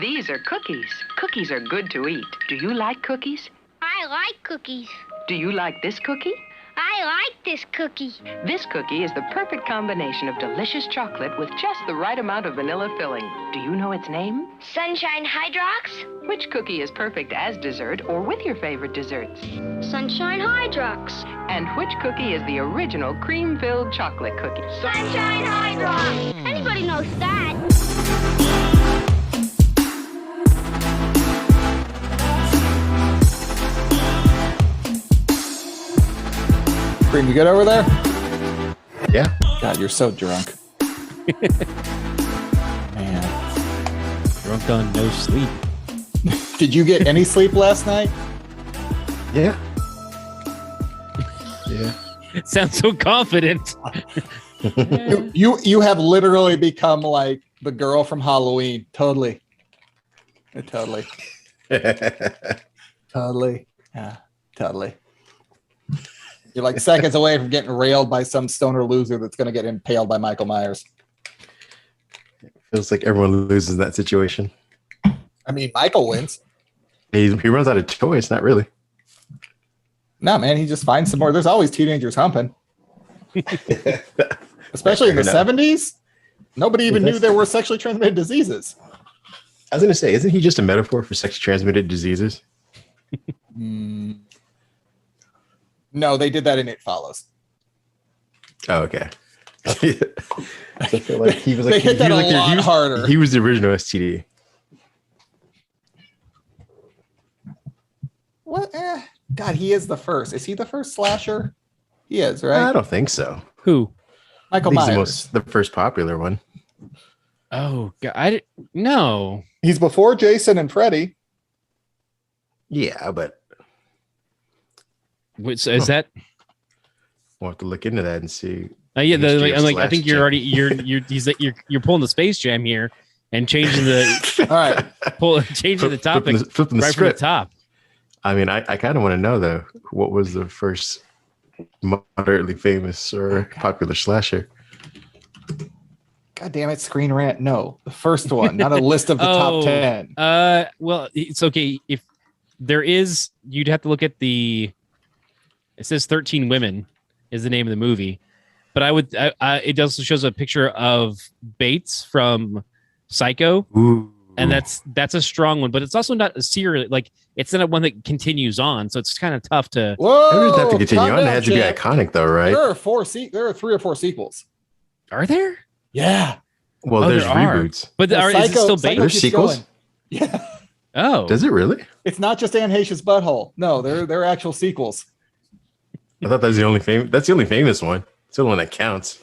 These are cookies. Cookies are good to eat. Do you like cookies? I like cookies. Do you like this cookie? I like this cookie. This cookie is the perfect combination of delicious chocolate with just the right amount of vanilla filling. Do you know its name? Sunshine Hydrox? Which cookie is perfect as dessert or with your favorite desserts? Sunshine Hydrox. And which cookie is the original cream-filled chocolate cookie? Sunshine Hydrox. Anybody knows that. Kareem, you good over there? Yeah. God, you're so drunk. Man. Drunk on no sleep. Did you get any sleep last night? Yeah. Yeah. Sounds so confident. You have literally become like the girl from Halloween. Totally. Totally. Totally. Yeah, totally. You're like seconds away from getting railed by some stoner loser that's going to get impaled by Michael Myers. Feels like everyone loses in that situation. I mean, Michael wins. He runs out of choice, not really. No, man, he just finds some more. There's always teenagers humping. Especially in the 70s. Nobody even knew there were sexually transmitted diseases. I was going to say, isn't he just a metaphor for sexually transmitted diseases? No, they did that in It Follows. Oh, okay. I feel like he was like, They hit that a lot harder. He was the original STD. What? God, he is the first. Is he the first slasher? He is, right? I don't think so. Who? Michael He's Myers. the first popular one. Oh, God. No. He's before Jason and Freddy. Yeah, but Wait, so is that? we'll have to look into that and see. Yeah, History of I think you're slash already you're pulling the Space Jam here and changing the All right. changing the topic flipping the right script. from the top. I mean, I kind of want to know though, what was the first moderately famous or popular slasher? God damn it, Screen Rant. No, the first one, not a list of the top 10. Well, it's okay if there is. You'd have to look at the. It says 13 Women is the name of the movie, but it also shows a picture of Bates from Psycho. Ooh. And that's a strong one, but it's also not a serial. Like it's not one that continues on, so it's kind of tough to. Whoa! It doesn't have to continue on. It had to be champ. iconic though, right? There are 3 or 4 sequels. Are there? Yeah. Well, Oh, there's there are. reboots. But is it still Bates? There's keeps sequels? going. Yeah. Oh, Does it really? It's not just Anne Heche's butthole. No, they're actual sequels. I thought that was the only famous. That's the only famous one. It's the only one that counts.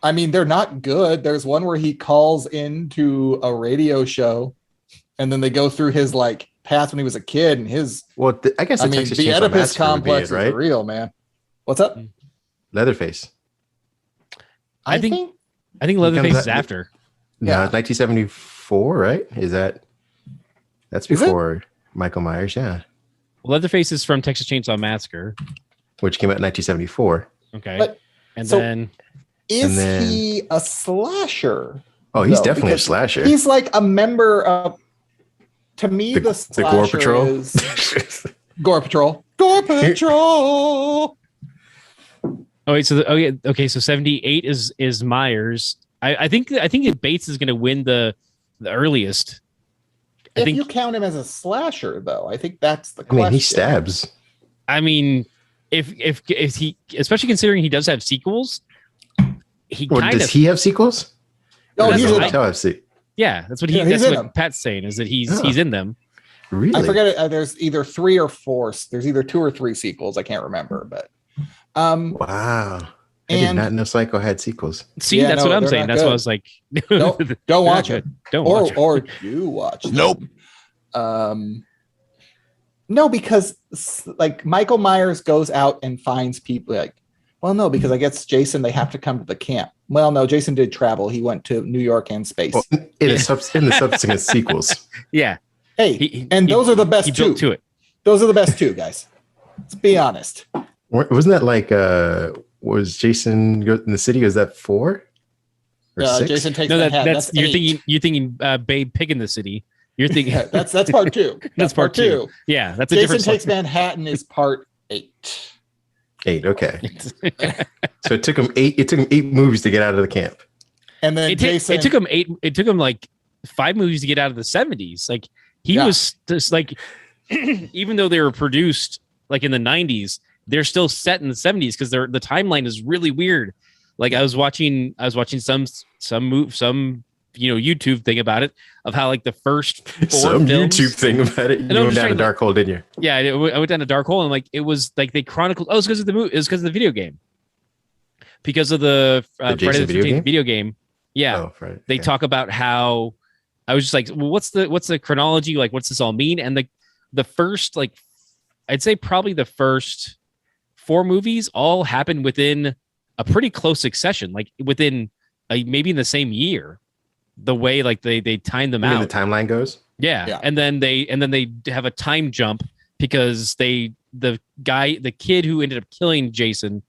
I mean, they're not good. There's one where he calls into a radio show, and then they go through his like past when he was a kid and his. Well, I guess I mean, Texas the Chainsaw Oedipus Massacre would be complex it, right? is real, man. What's up? Leatherface. I think Leatherface is after. No, Yeah. 1974, right? That's Is it? before Michael Myers, yeah. Leatherface is from Texas Chainsaw Massacre. Which came out in 1974. Okay, But- and so- then Is then- he a slasher? Oh, he's No, definitely a because slasher. He's like a member of. To me, the the slasher Gore Patrol. is Gore Patrol. Gore Patrol. oh wait, okay, so 78 is Myers. I think that Bates is going to win the earliest. I If think. you count him as a slasher, though, I think that's the I question. mean, he stabs. I mean, if he, especially considering he does have sequels, he Or kind of. does he have sequels? Oh, That's he's what in I- them. see. Yeah, that's what Yeah, he's that's in what them. Pat's saying is that he's Oh. in them. Really? I forget it. There's either 3 or 4. There's either 2 or 3 sequels. I can't remember, but Wow. I did and not know Psycho had sequels. See, Yeah, that's no, what I'm they're saying. not That's why I good. was like, don't watch it. Don't watch it. or do watch them. Nope. No, because like Michael Myers goes out and finds people like, well, no, because I guess Jason, they have to come to the camp. Well, no, Jason did travel. He went to New York and space. Well, in the subsequent sequels. Yeah, Hey, those are the best he two. built to it. Those are the best two, guys. Let's be honest. Wasn't that like was Jason in the city? Was that 4 or 6? Jason takes No, Manhattan. that's That's you're 8. thinking Babe Pig in the City You're thinking that's part 2. that's part two. Yeah, that's a Jason different. Takes Manhattan is part 8. 8. Okay. So it took him 8. It took him 8 movies to get out of the camp. And then Jason. It took him 8. It took him like 5 movies to get out of the 70s. Like he was just like, even though they were produced like in the 90s, they're still set in the 70s because the timeline is really weird. Like I was watching some YouTube thing about it of how like the first 4 films, YouTube thing about it. You went down a dark hole, didn't you? Yeah, I went down a dark hole and like it was like they chronicled. Oh, it's because of the movie. It was because of the video game. Because of the Friday the 13th video game. Yeah, they talk about how I was just like, well, what's the chronology? Like, what's this all mean? And the first, like, I'd say probably the first 4 movies all happened within a pretty close succession, like within maybe in the same year. The way like they timed them out, the timeline goes. Yeah, and then they have a time jump because the kid who ended up killing Jason.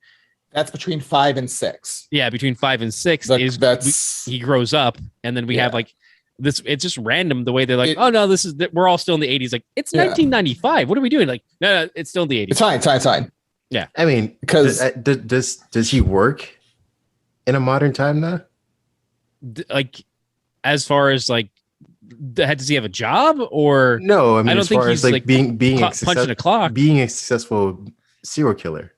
That's between 5 and 6. Yeah, between 5 and 6 he grows up, and then we have like this. It's just random the way they're like, oh no, we're all still in the 80s. Like it's 1995. What are we doing? Like no, it's still in the 80s. It's fine. Yeah, I mean, because does he work in a modern time now? Like, as far as like, does he have a job or no? I mean, don't as think far he's as like being punching a clock, being a successful serial killer.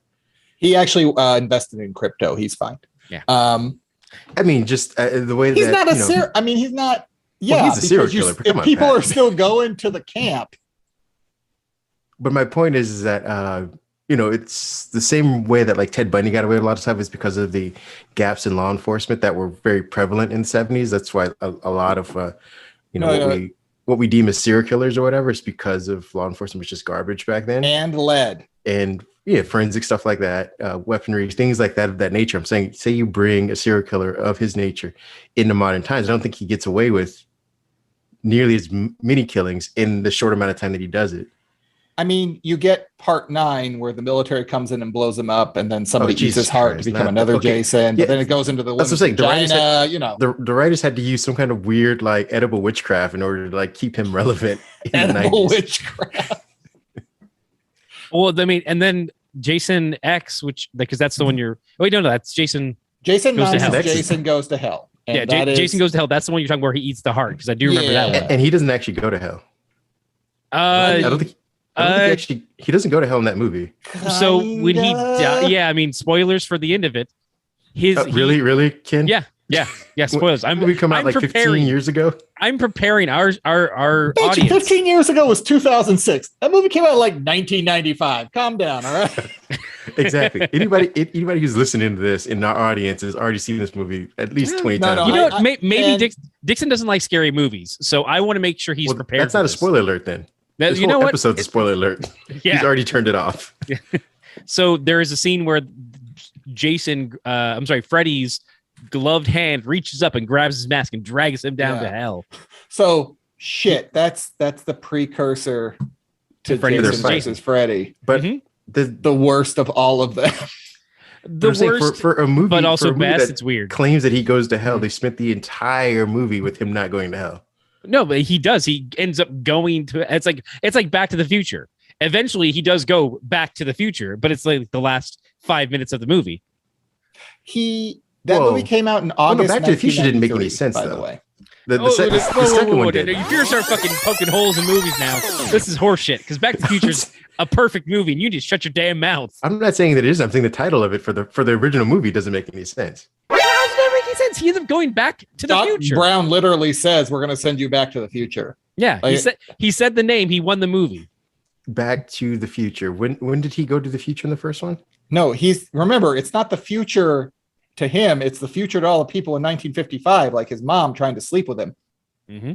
He actually invested in crypto. He's fine. Yeah. I mean, just the way he's that not a I mean, he's not. Yeah, well, he's a serial killer. If people are still going to the camp. But my point is that it's the same way that like Ted Bundy got away with a lot of stuff is because of the gaps in law enforcement that were very prevalent in the 70s. That's why a lot of what we deem as serial killers or whatever is because of law enforcement was just garbage back then. And lead. And forensic stuff like that, weaponry, things like that of that nature. I'm saying, say you bring a serial killer of his nature into modern times, I don't think he gets away with nearly as many killings in the short amount of time that he does it. I mean, you get part 9 where the military comes in and blows him up, and then somebody eats his heart to become another Jason. But then it goes into the woman's vagina. The writers had to use some kind of weird, like edible witchcraft in order to like keep him relevant. Edible witchcraft. Well, I mean, and then Jason X, which because that's the one you're. Oh, wait, no, that's Jason. Jason goes to hell. Jason goes to hell. And Jason goes to hell. That's the one you're talking where he eats the heart because I do remember that one. And he doesn't actually go to hell. I don't think he doesn't go to hell in that movie. So when he I mean, spoilers for the end of it. Really, Ken? Yeah. Spoilers. We come out like 15 years ago. I'm preparing our audience. 15 years ago was 2006. That movie came out like 1995. Calm down, all right? Exactly. Anybody who's listening to this in our audience has already seen this movie at least 20 times. Maybe Dixon doesn't like scary movies, so I want to make sure he's prepared. That's not a spoiler alert then. This whole episode's a spoiler alert. Yeah. He's already turned it off. So there is a scene where Freddy's gloved hand reaches up and grabs his mask and drags him down to hell. So that's the precursor to Jason versus Freddy. But the worst of all of them. The worst for a movie, but also best. It's weird. Claims that he goes to hell. They spent the entire movie with him not going to hell. No, but he does. He ends up going to. It's like Back to the Future. Eventually, he does go back to the future, but it's like the last 5 minutes of the movie. That movie came out in August. Back to the Future didn't make any sense, by the way. The second one did. If you're gonna start fucking poking holes in movies now, this is horseshit. Because Back to the Future is a perfect movie, and you just shut your damn mouth. I'm not saying that it is. I'm saying the title of it for the original movie doesn't make any sense. How does that make any sense? He ends up going back to the future. Brown literally says, "We're going to send you back to the future." Yeah, he said the name. He won the movie. Back to the Future. When did he go to the future in the first one? No, remember, it's not the future to him. It's the future to all the people in 1955, like his mom trying to sleep with him. Mm-hmm.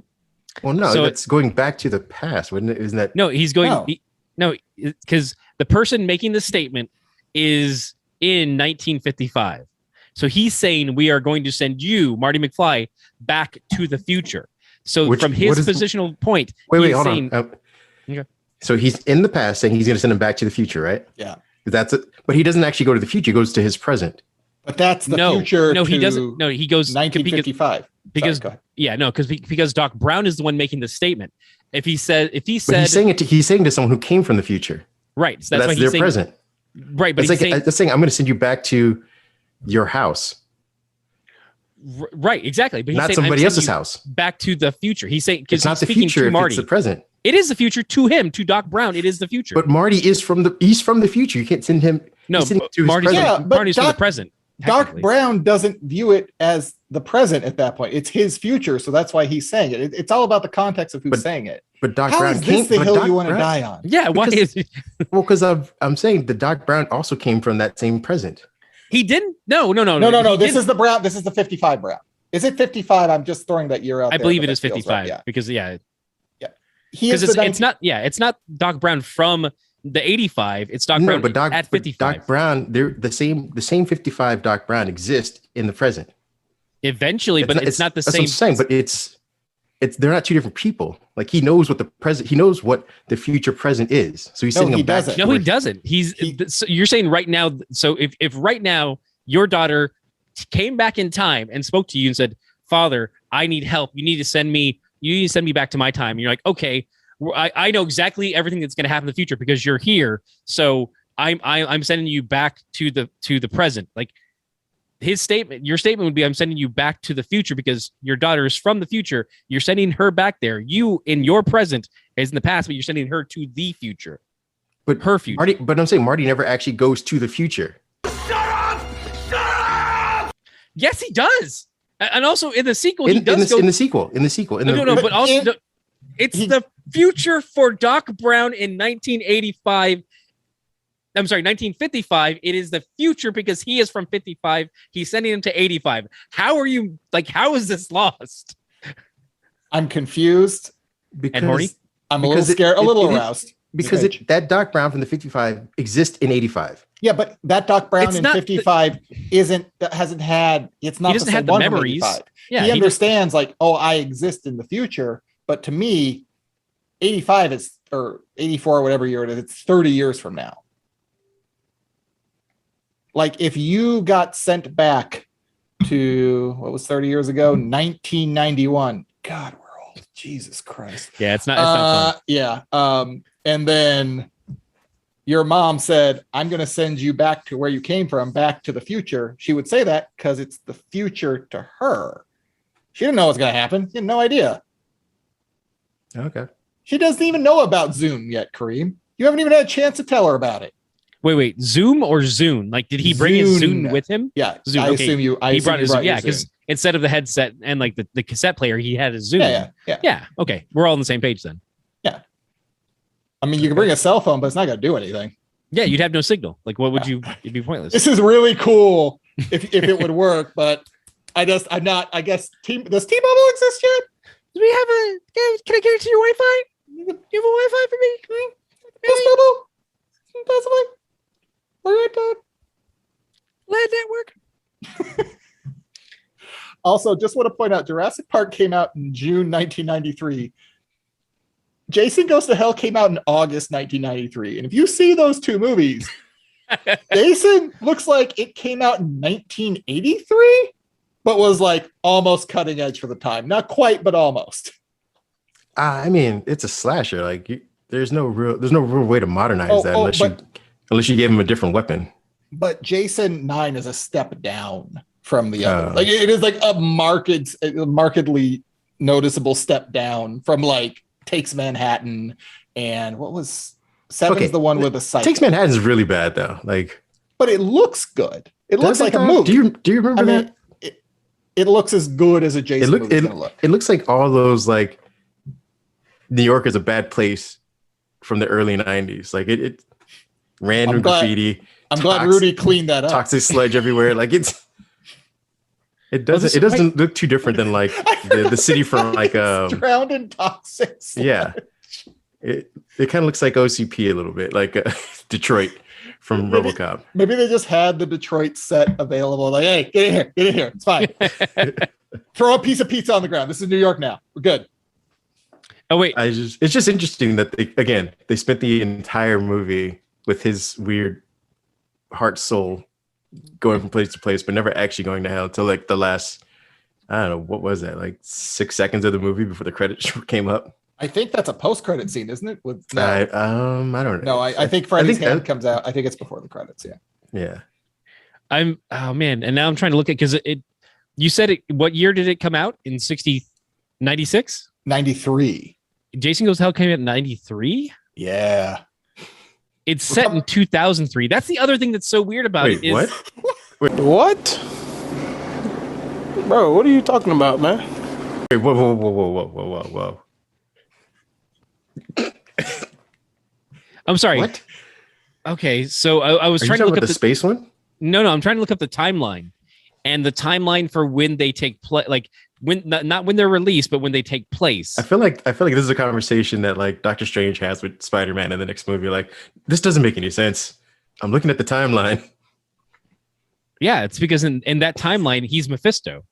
Well, no, so it's going back to the past, wouldn't it? Isn't that? No, he's going. No, because the person making the statement is in 1955. So he's saying we are going to send you, Marty McFly, back to the future. So from his positional point, wait, hold on. Okay. So he's in the past saying he's going to send him back to the future, right? Yeah. That's it. But he doesn't actually go to the future. He goes to his present. But that's the No, future. no, he to doesn't. No, he goes 1955. because Sorry, go ahead. yeah, no, because Doc Brown is the one making the statement. If he said, But he's saying to someone who came from the future. right, so that's why their he's saying present. Right, but It's he's like saying, I'm going to send you back to your house. Right, exactly. But he's not saying, somebody I'm else's sending you house. back to the future. He's saying because It's not he's the speaking future to if Marty. it's the present. It is the future to him, to Doc Brown. It is the future. But Marty is from the future. You can't send him. No, send him to his Marty's, present. Yeah, but Marty's from the present. Doc technically. Brown doesn't view it as the present at that point. It's his future, so that's why he's saying it. It's all about the context of who's saying it. But Doc How Brown is this the but hill Doc you want to Brown- die on? Yeah, why Because- is Well, because I'm saying the Doc Brown also came from that same present. he didn't? No. No. He This didn't. is the Brown. This is the 55 Brown. Is it 55? I'm just throwing that year out. I there, believe but it is that feels 55 right. because He is because the it's not Doc Brown from the 85. It's Doc Brown at 55. Doc Brown, they're the same 55 Doc Brown exist in the present. Eventually, but it's not the that's same. What I'm saying, but it's they're not two different people. Like he knows what the future present is. So he's No, sending he him back. doesn't. No, he doesn't. So you're saying right now. So if right now your daughter came back in time and spoke to you and said, "Father, I need help. You need to send me back to my time." And you're like, "Okay, I know exactly everything that's going to happen in the future because you're here. So I'm sending you back to the present." Like your statement would be, "I'm sending you back to the future because your daughter is from the future. You're sending her back there. You in your present is in the past, but you're sending her to the future." But her future. But I'm saying Marty never actually goes to the future. Yes, he does. And also in the sequel, he does in the sequel. But also it's the future for Doc Brown in 1985. I'm sorry, 1955. It is the future because he is from 55. He's sending him to 85. How is this lost? I'm confused. Because, and horny? I'm a little scared, a little aroused. Because that Doc Brown from the 55 exists in 85. Yeah, but that Doc Brown in 55 it's not He doesn't the same have the one from memories. 85. Yeah, he understands I exist in the future, but to me, 85 is or 84 or whatever year it is, it's 30 years from now. Like if you got sent back to what was 30 years ago, 1991. God, we're old. Jesus Christ. Yeah, it's not fun. Yeah. And then your mom said, "I'm going to send you back to where you came from, back to the future." She would say that because it's the future to her. She didn't know what's going to happen. She had no idea. Okay. She doesn't even know about Zoom yet, Kareem. You haven't even had a chance to tell her about it. Wait, Zoom or Zune? Like, did he bring his Zune with him? Yeah, Zune. I assume you. He brought his Zune. Yeah, your because Zune. instead of the headset and like the cassette player, he had his Zune. Yeah. Okay, we're all on the same page then. Yeah. I mean, you can bring a cell phone, but it's not going to do anything. Yeah, you'd have no signal. Like, what would you? It'd be pointless. This is really cool if it would work, but I'm not. I guess does T-Mobile exist yet? Do we have a? Can I get it to your Wi-Fi? You have a Wi-Fi for me? T-Mobile? Possibly. All right, Dad. LAN network. Also, just want to point out, Jurassic Park came out in June 1993. Jason Goes to Hell came out in August 1993. And if you see those two movies, Jason looks like it came out in 1983, but was like almost cutting edge for the time. Not quite, but almost. I mean, it's a slasher. Like there's no real way to modernize that unless you gave him a different weapon. But Jason 9 is a step down from the other. Like it is like a markedly noticeable step down from like Takes Manhattan and what was 7's the one with the psych. Takes Manhattan is really bad though. Like, but it looks good. It looks like a movie. Do you remember that? It looks as good as a Jason movie is gonna look. It looks like all those like New York is a bad place from the early 90s. Like it random graffiti. I'm glad Rudy cleaned that up. Toxic sludge everywhere. Like it doesn't look too different than like the city from like drowned in toxic sludge. Yeah. It kind of looks like OCP a little bit, like Detroit from RoboCop. Maybe they just had the Detroit set available. Like, hey, get in here. It's fine. Throw a piece of pizza on the ground. This is New York now. We're good. Oh wait, it's just interesting that they spent the entire movie with his weird heart soul going from place to place, but never actually going to hell until like the last, I don't know, what was that? Like 6 seconds of the movie before the credits came up. I think that's a post-credit scene, isn't it? With I don't know. No, I think Freddy's hand comes out. I think it's before the credits. Yeah. Yeah. Oh man, and now I'm trying to look at because you said it. What year did it come out? In 96? 93. Jason Goes to Hell came out in 93. Yeah. It's set in 2003. That's the other thing that's so weird about it. What? What? Bro, what are you talking about, man? Wait, whoa. I'm sorry. What? Okay, so I was Are you trying to talking look about up the space one? No, I'm trying to look up the timeline, and the timeline for when they take place, like when not when they're released, but when they take place. I feel like this is a conversation that like Doctor Strange has with Spider-Man in the next movie. Like, this doesn't make any sense. I'm looking at the timeline. Yeah, it's because in that timeline he's Mephisto.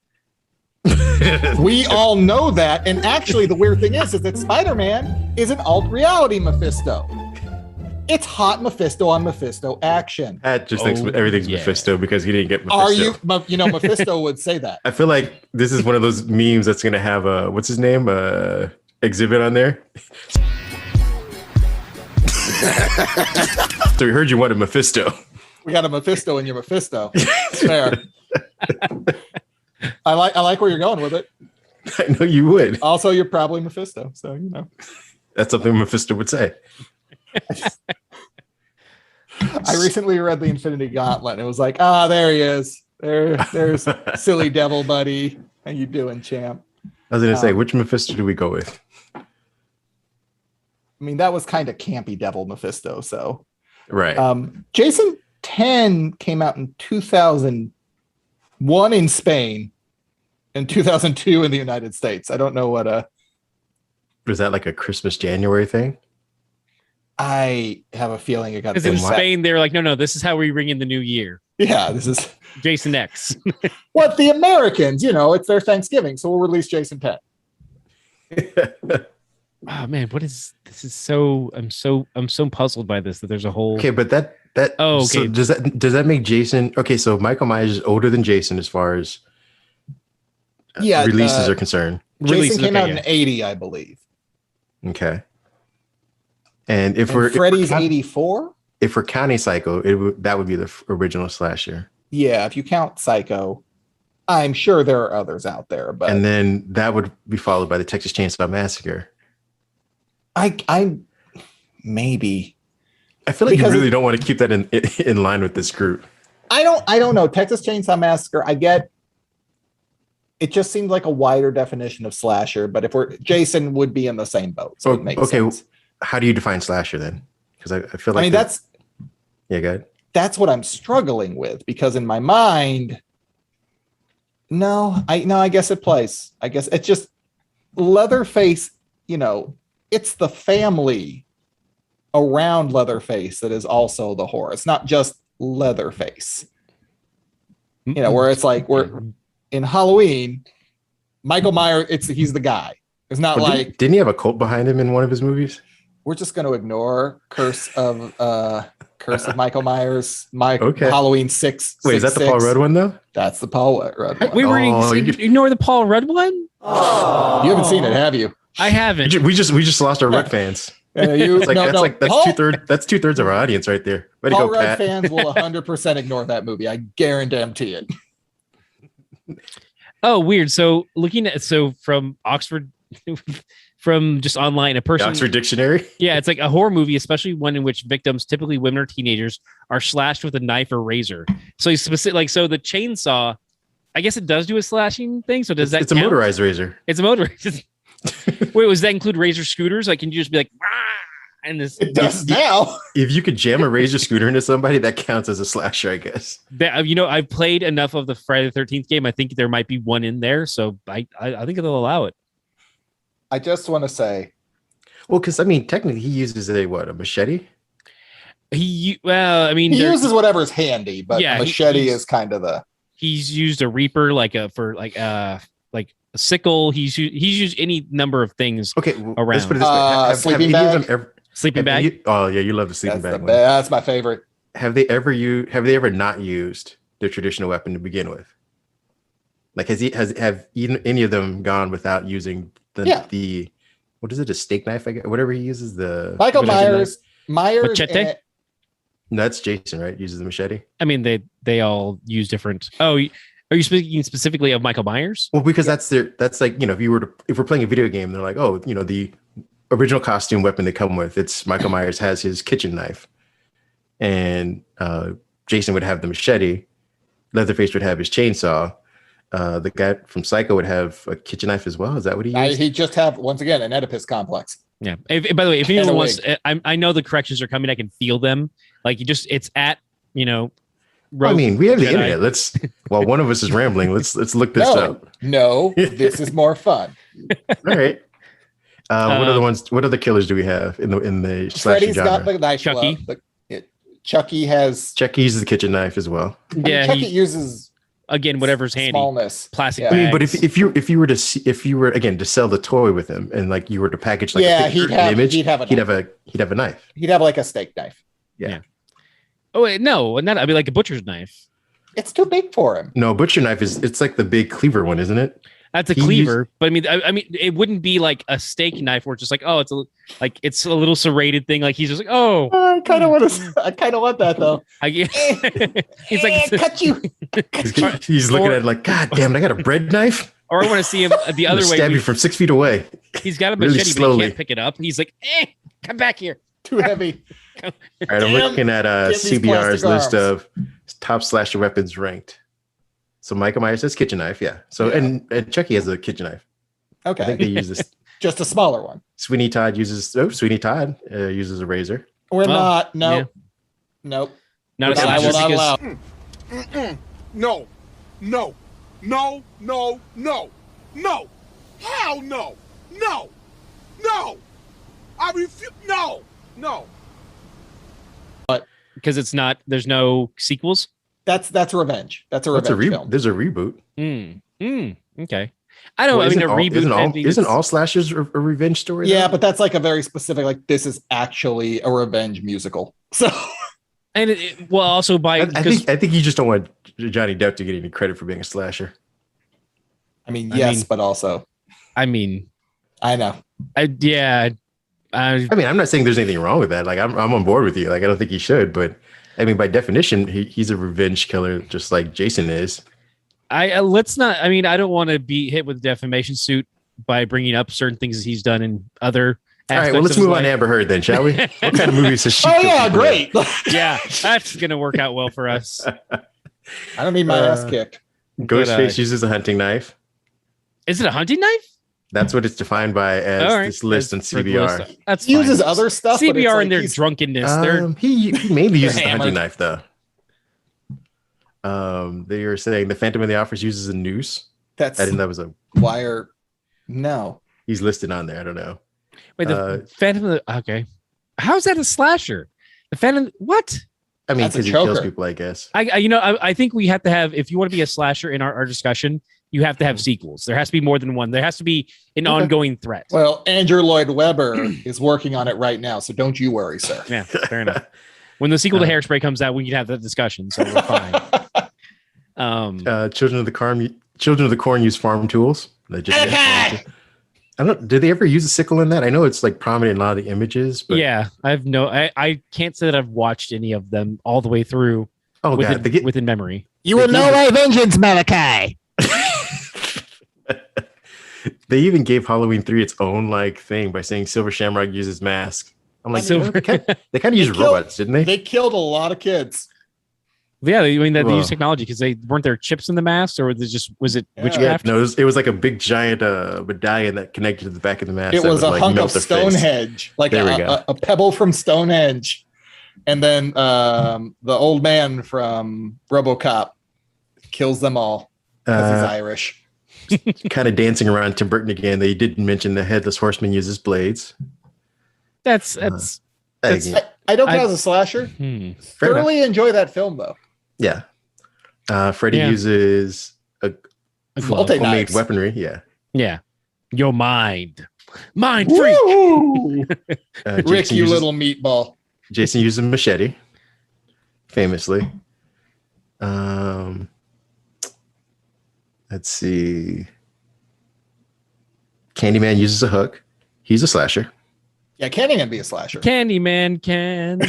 We all know that. And actually, the weird thing is that Spider-Man is an alt reality Mephisto. It's hot Mephisto on Mephisto action. That just thinks everything's Mephisto because he didn't get Mephisto. Are you? You know, Mephisto would say that. I feel like this is one of those memes that's going to have what's his name? Exhibit on there. So we heard you wanted Mephisto. We got a Mephisto in your Mephisto. Fair. I like where you're going with it. I know you would. Also, you're probably Mephisto, so you know. That's something Mephisto would say. I recently read the Infinity Gauntlet and it was like, there he is. There's silly devil buddy. How you doing, champ? I was gonna say, which Mephisto do we go with? I mean, that was kind of campy devil Mephisto, so right. Jason 10 came out in 2001 in Spain and 2002 in the United States. I don't know what was that, like a Christmas January thing? I have a feeling it got because in Spain they were like, no, this is how we ring in the new year. Yeah, this is Jason X. What the Americans, it's their Thanksgiving, so we'll release Jason 10. Oh man, this is so I'm so puzzled by this that there's a whole okay, but that oh okay. So does that make Jason okay? So Michael Myers is older than Jason as far as releases are concerned. Jason came out in 80, I believe. Okay. And Freddy's 84? If we're counting Psycho, that would be the original slasher. Yeah, if you count Psycho, I'm sure there are others out there, but and then that would be followed by the Texas Chainsaw Massacre. I maybe. I feel like you really don't want to keep that in line with this group. I don't know. Texas Chainsaw Massacre, I get. It just seems like a wider definition of slasher, but if Jason would be in the same boat, so it makes sense. How do you define slasher then? Because I feel like that's go ahead. That's what I'm struggling with because in my mind, I guess it plays. I guess it's just Leatherface. It's the family around Leatherface that is also the horror. It's not just Leatherface. Where it's like we're in Halloween, Michael Myers. He's the guy. It's not didn't he have a cult behind him in one of his movies? We're just going to ignore Curse of Michael Myers. Halloween 6. Wait, is that the Paul Rudd one though? That's the Paul Rudd one. We were ignore the Paul Rudd one. Oh. You haven't seen it, have you? I haven't. We just lost our Rudd fans. That's 2/3 of our audience right there. Way to Paul go, Rudd Pat. fans will 100% ignore that movie. I guarantee it. Oh, weird. So from Oxford. From just online, a person. The Oxford Dictionary. Yeah, it's like a horror movie, especially one in which victims, typically women or teenagers, are slashed with a knife or razor. So he's specific, so the chainsaw. I guess it does do a slashing thing. So does that? It's a motorized razor. It's a motorized. Wait, does that include razor scooters? Like, can you just be like, and this? It does now. If you could jam a razor scooter into somebody, that counts as a slasher, I guess. I've played enough of the Friday the 13th game. I think there might be one in there, so I think they'll allow it. I just want to say, well, because technically he uses a machete. He uses whatever's handy, but a machete is kind of the. He's used a reaper like a sickle. He's used any number of things. Okay, around. Let's put it this way. Sleeping bag. Sleeping bag. You love the sleeping bag. That's my favorite. Have they ever not used their traditional weapon to begin with? Like, have any of them gone without using the what is it, a steak knife? I guess, whatever he uses, the Michael Myers. Machete? No, that's Jason, right? Uses the machete. I mean, they all use different. Oh, are you speaking specifically of Michael Myers? Well, because that's like, if we're playing a video game, they're like, oh, the original costume weapon they come with, it's Michael Myers has his kitchen knife, and Jason would have the machete. Leatherface would have his chainsaw. The guy from Psycho would have a kitchen knife as well. Is that what he used? He just have, once again, an Oedipus complex. Yeah. By the way, if anyone wants, I know the corrections are coming. I can feel them. Like it's at, I mean, we have the internet. While one of us is rambling, let's look this up. No, this is more fun. All right. What other killers do we have in the slasher Freddy's genre? got the knife. Chucky. Chucky uses the kitchen knife as well. Yeah. Chucky uses again whatever's handy. Smallness. Plastic. Yeah. I mean, but if you were again to sell the toy with him, and like you were to package like a picture, an image, he'd have a knife. He'd have like a steak knife. Yeah. Oh wait, no, not. I mean, like a butcher's knife. It's too big for him. No, butcher knife it's like the big cleaver one, isn't it? That's a cleaver, but I mean, it wouldn't be like a steak knife where it's just like, oh, it's a little serrated thing. Like he's just like, oh, I kind of want that though. He's like, cut you. He's looking at it like, God damn it, I got a bread knife. Or I want to see him the other way. Stab you from 6 feet away. He's got a really machete, but he can't pick it up. He's like, come back here. Too heavy. All right, I'm looking at CBR's list of top slasher weapons ranked. So Michael Myers has kitchen knife, yeah. So and Chucky has a kitchen knife. Okay, I think they use this. Just a smaller one. Sweeney Todd uses a razor. We're not. No. Yeah. Nope. Not a slasher. Not allowed. No. No. No. No. No. No. Hell no. No. No. I refuse. No. No. Because it's not. There's no sequels. That's revenge. That's a revenge film. There's a reboot. Okay. I don't. A reboot isn't all slashers a revenge story? Yeah, though? but that's like a very specific. Like this is actually a revenge musical. So, and also by I think you just don't want Johnny Depp to get any credit for being a slasher. I mean, but also, I mean, I know. I mean, I'm not saying there's anything wrong with that. Like, I'm on board with you. Like, I don't think he should, but I mean, by definition, he's a revenge killer, just like Jason is. Let's not. I mean, I don't want to be hit with a defamation suit by bringing up certain things that he's done in other. All right, well, let's move on to Amber Heard then, shall we? What kind of movies has she? Oh yeah, great. Yeah, that's gonna work out well for us. I don't need my ass kicked. Ghostface uses a hunting knife. Is it a hunting knife? That's what it's defined by as this list on CBR. That's he uses other stuff. CBR and their drunkenness. He mainly uses the hunting knife though. They were saying the Phantom of the Opera uses a noose. I think that was a wire. No, he's listed on there. I don't know. Wait, the Phantom of the okay. How is that a slasher? The Phantom. What? I mean, because he kills people, I guess. I think we have to have, if you want to be a slasher in our discussion, you have to have sequels. There has to be more than one. There has to be an ongoing threat. Well, Andrew Lloyd Webber is working on it right now, so don't you worry, sir. Yeah, fair enough. When the sequel to Hairspray comes out, we can have that discussion, so we're fine. Children of the Corn use farm tools. Did they ever use a sickle in that? I know it's like prominent in a lot of the images. But yeah, I can't say that I've watched any of them all the way through. Oh within memory. You will know my vengeance, Malachi. They even gave Halloween 3 its own like thing by saying Silver Shamrock uses mask. I'm like, they kind of used robots, didn't they? They killed a lot of kids. Yeah, I mean that they use technology because they weren't there chips in the mask, or was it witchcraft? Yeah, no, it was like a big giant medallion that connected to the back of the mask. It was a hunk of Stonehenge, like a pebble from Stonehenge, and then the old man from RoboCop kills them all because he's Irish. Kind of dancing around Tim Burton again. They didn't mention the Headless Horseman uses blades. I don't count as a slasher. Thoroughly enjoy that film though. Yeah. Freddy uses a homemade weaponry. Yeah. Yeah. Your mind freak. Rick, you little meatball. Jason uses a machete. Famously. Let's see. Candyman uses a hook. He's a slasher. Yeah, Candyman be a slasher. Candyman can.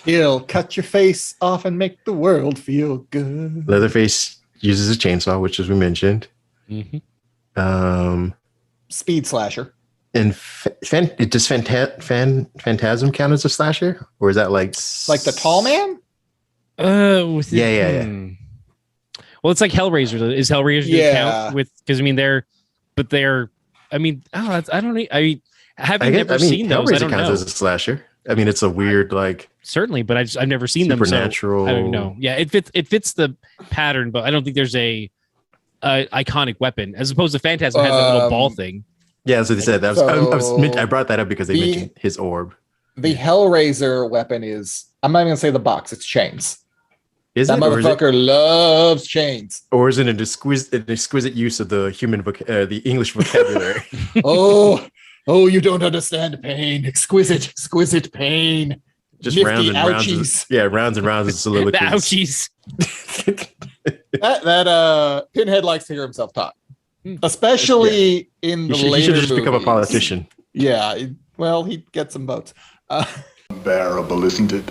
He'll cut your face off and make the world feel good. Leatherface uses a chainsaw, which as we mentioned. Speed slasher. And does Phantasm count as a slasher, or is that like the tall man? Yeah. Well, it's like Hellraiser. Is Hellraiser count with? Because I mean, I mean, I don't know. I haven't seen those. Hellraiser I don't counts know. as a slasher. I mean, it's a weird like certainly, but I've never seen supernatural. them. So I don't know. Yeah, it fits the pattern, but I don't think there's a iconic weapon as opposed to Phantasm has that little ball thing. Yeah, that's what they said. I brought that up because they mentioned his orb. The Hellraiser weapon is, I'm not even gonna say the box, it's chains. Is that it? motherfucker loves chains. Or is it an exquisite use of the the English vocabulary? oh, you don't understand pain. Exquisite pain. Just Nifty rounds and ouchies. rounds. Yeah, rounds and rounds of soliloquies. The ouchies. that Pinhead likes to hear himself talk. Especially in the later movies. He should just become a politician. Yeah, well, he gets some votes. Unbearable, isn't it?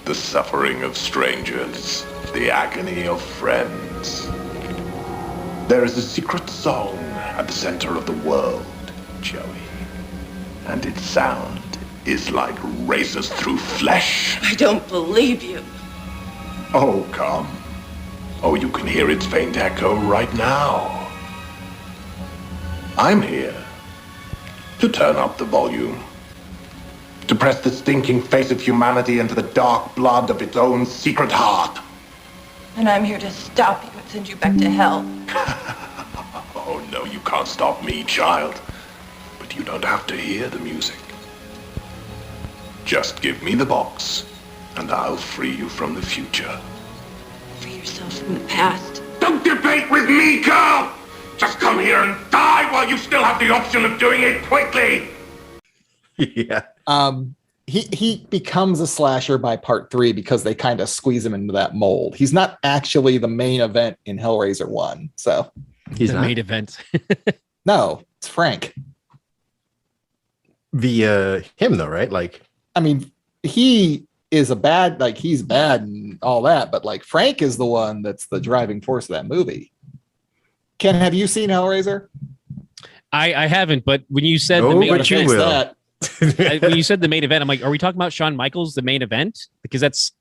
The suffering of strangers, the agony of friends. There is a secret song at the center of the world, Joey. And its sound is like razors through flesh. I don't believe you. Oh, come. Oh, you can hear its faint echo right now. I'm here to turn up the volume. To press the stinking face of humanity into the dark blood of its own secret heart. And I'm here to stop you and send you back to hell. Oh, no, you can't stop me, child. But you don't have to hear the music. Just give me the box, and I'll free you from the future. Free yourself from the past. Don't debate with me, girl! Just come here and die while you still have the option of doing it quickly! Yeah. He becomes a slasher by part 3 because they kind of squeeze him into that mold. He's not actually the main event in Hellraiser 1. So he's the main event. No, it's Frank. Him though, right? Like, I mean, he is he's bad and all that, but like Frank is the one that's the driving force of that movie. Ken, have you seen Hellraiser? I haven't, but when you said when you said the main event, I'm like, are we talking about Shawn Michaels, the main event? Because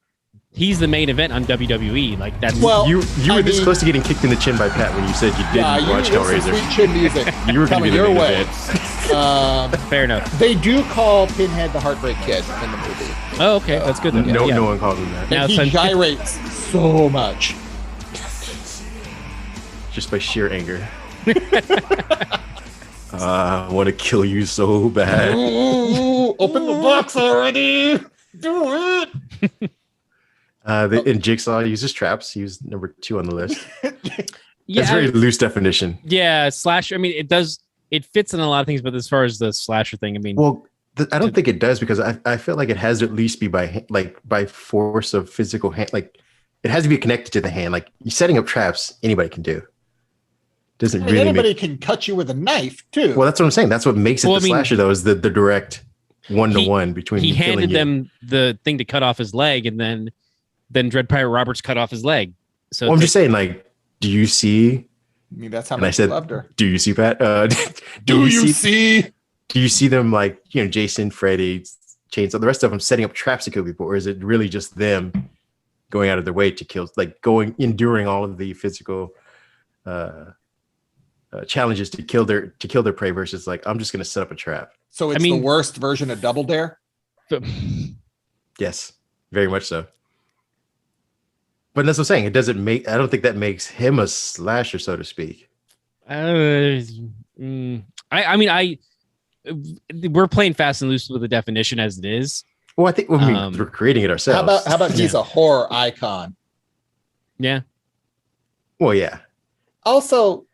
he's the main event on WWE. Like that's you were this close to getting kicked in the chin by Pat when you said you didn't watch Hellraiser. Sweet chin music. You were coming your way. Fair enough. They do call Pinhead the Heartbreak Kid in the movie. Oh, okay, that's good. Then. No one calls him that. Now, he gyrates so much, just by sheer anger. I want to kill you so bad. Ooh, open the box already. Do it. And Jigsaw uses traps. He was number 2 on the list. Yeah, it's very loose definition. Yeah, slasher. I mean, it fits in a lot of things, but as far as the slasher thing, I mean, well, I don't think it does because I feel like it has to at least be by force of physical hand. Like it has to be connected to the hand. Like setting up traps, anybody can do. Doesn't really anybody can cut you with a knife too. Well, that's what I'm saying. That's what makes it slasher though, is the direct 1-to-1 between. He handed them the thing to cut off his leg, and then Dread Pirate Roberts cut off his leg. So I'm just saying, like, do you see? I mean, that's how much I loved her. Do you see, Pat? Do you see? Do you see them like Jason, Freddy, Chainsaw, the rest of them setting up traps to kill people, or is it really just them going out of their way to kill, like enduring all of the physical challenges to kill their prey versus like I'm just going to set up a trap? So it's the worst version of Double Dare. Yes, very much so. But that's what I'm saying. It doesn't make. I don't think that makes him a slasher, so to speak. I mean, we're playing fast and loose with the definition as it is. Well, I think we're creating it ourselves. How about he's a horror icon? Yeah. Well, yeah. Also,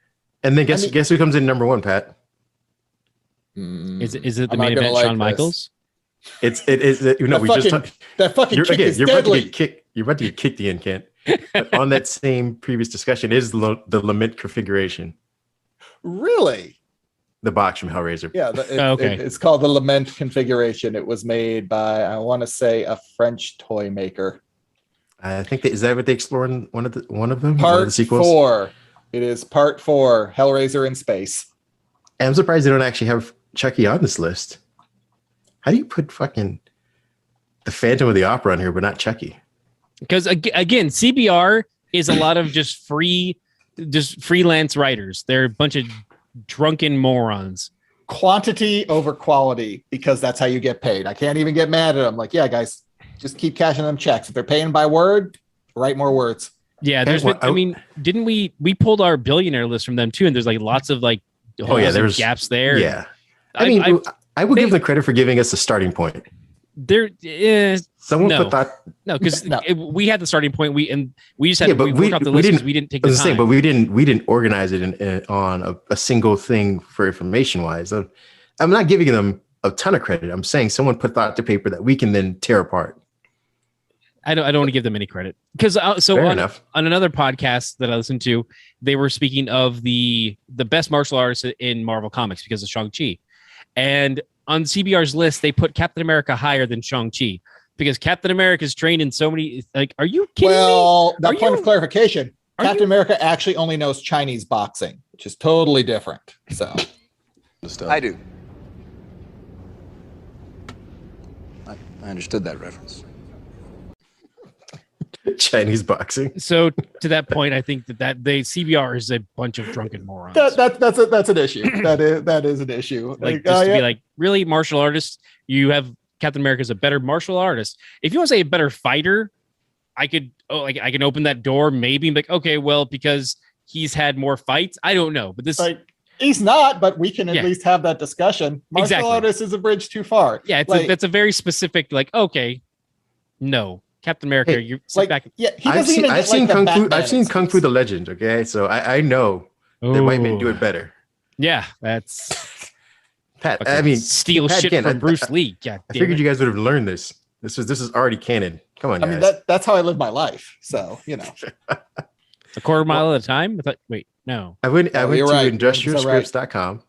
and then guess who comes in number 1, Pat? Is it the main event, Shawn Michaels? That fucking kick is deadly. You're about to get kicked. You're about to get kicked, Ian Kent. But on that same previous discussion is the lament configuration, Really? the box from Hellraiser. Yeah. Okay. It's called the Lament configuration. It was made by, I want to say, a French toy maker. I think is that what they explore in one of them? One of the Part sequels? 4. It is part 4, Hellraiser in space. And I'm surprised they don't actually have Chucky on this list. How do you put fucking the Phantom of the Opera on here, but not Chucky? Because again, CBR is a lot of just freelance writers. They're a bunch of drunken morons. Quantity over quality, because that's how you get paid. I can't even get mad at them. Like, yeah, guys, just keep cashing them checks. If they're paying by word, write more words. Yeah, didn't we pulled our billionaire list from them too? And there's like lots of like there's gaps there. Yeah, I would give them credit for giving us a starting point. There is someone put that because we had the starting point. We just had yeah, but we didn't take the time. But we didn't organize it on a single thing for information wise. I'm not giving them a ton of credit. I'm saying someone put thought to paper that we can then tear apart. I don't want to give them any credit because on another podcast that I listened to, they were speaking of the best martial artists in Marvel Comics because of Shang-Chi, and on CBR's list they put Captain America higher than Shang-Chi because Captain America is trained in so many. Like, are you kidding me? Well, that point of clarification: Captain America actually only knows Chinese boxing, which is totally different. So, I do. I understood that reference. Chinese boxing. So to that point, I think that the CBR is a bunch of drunken morons. That's an issue. that is an issue. Like just to be like, really, martial artists? You have Captain America as a better martial artist. If you want to say a better fighter, I can open that door maybe and be like, okay, well, because he's had more fights. I don't know, but this he's not, but we can at least have that discussion. Martial artist is a bridge too far. Yeah, that's a very specific, like, okay, no. Captain America, you sit back. Yeah, I've seen Kung Fu the Legend. Okay, so I know that white men do it better. Yeah, that's Pat. I mean, steal shit from Bruce Lee. I figured you guys would have learned this. This is already canon. Come on, guys. I mean, that's how I live my life. So a quarter mile at a time. Wait, no. I went to industrialscripts.com.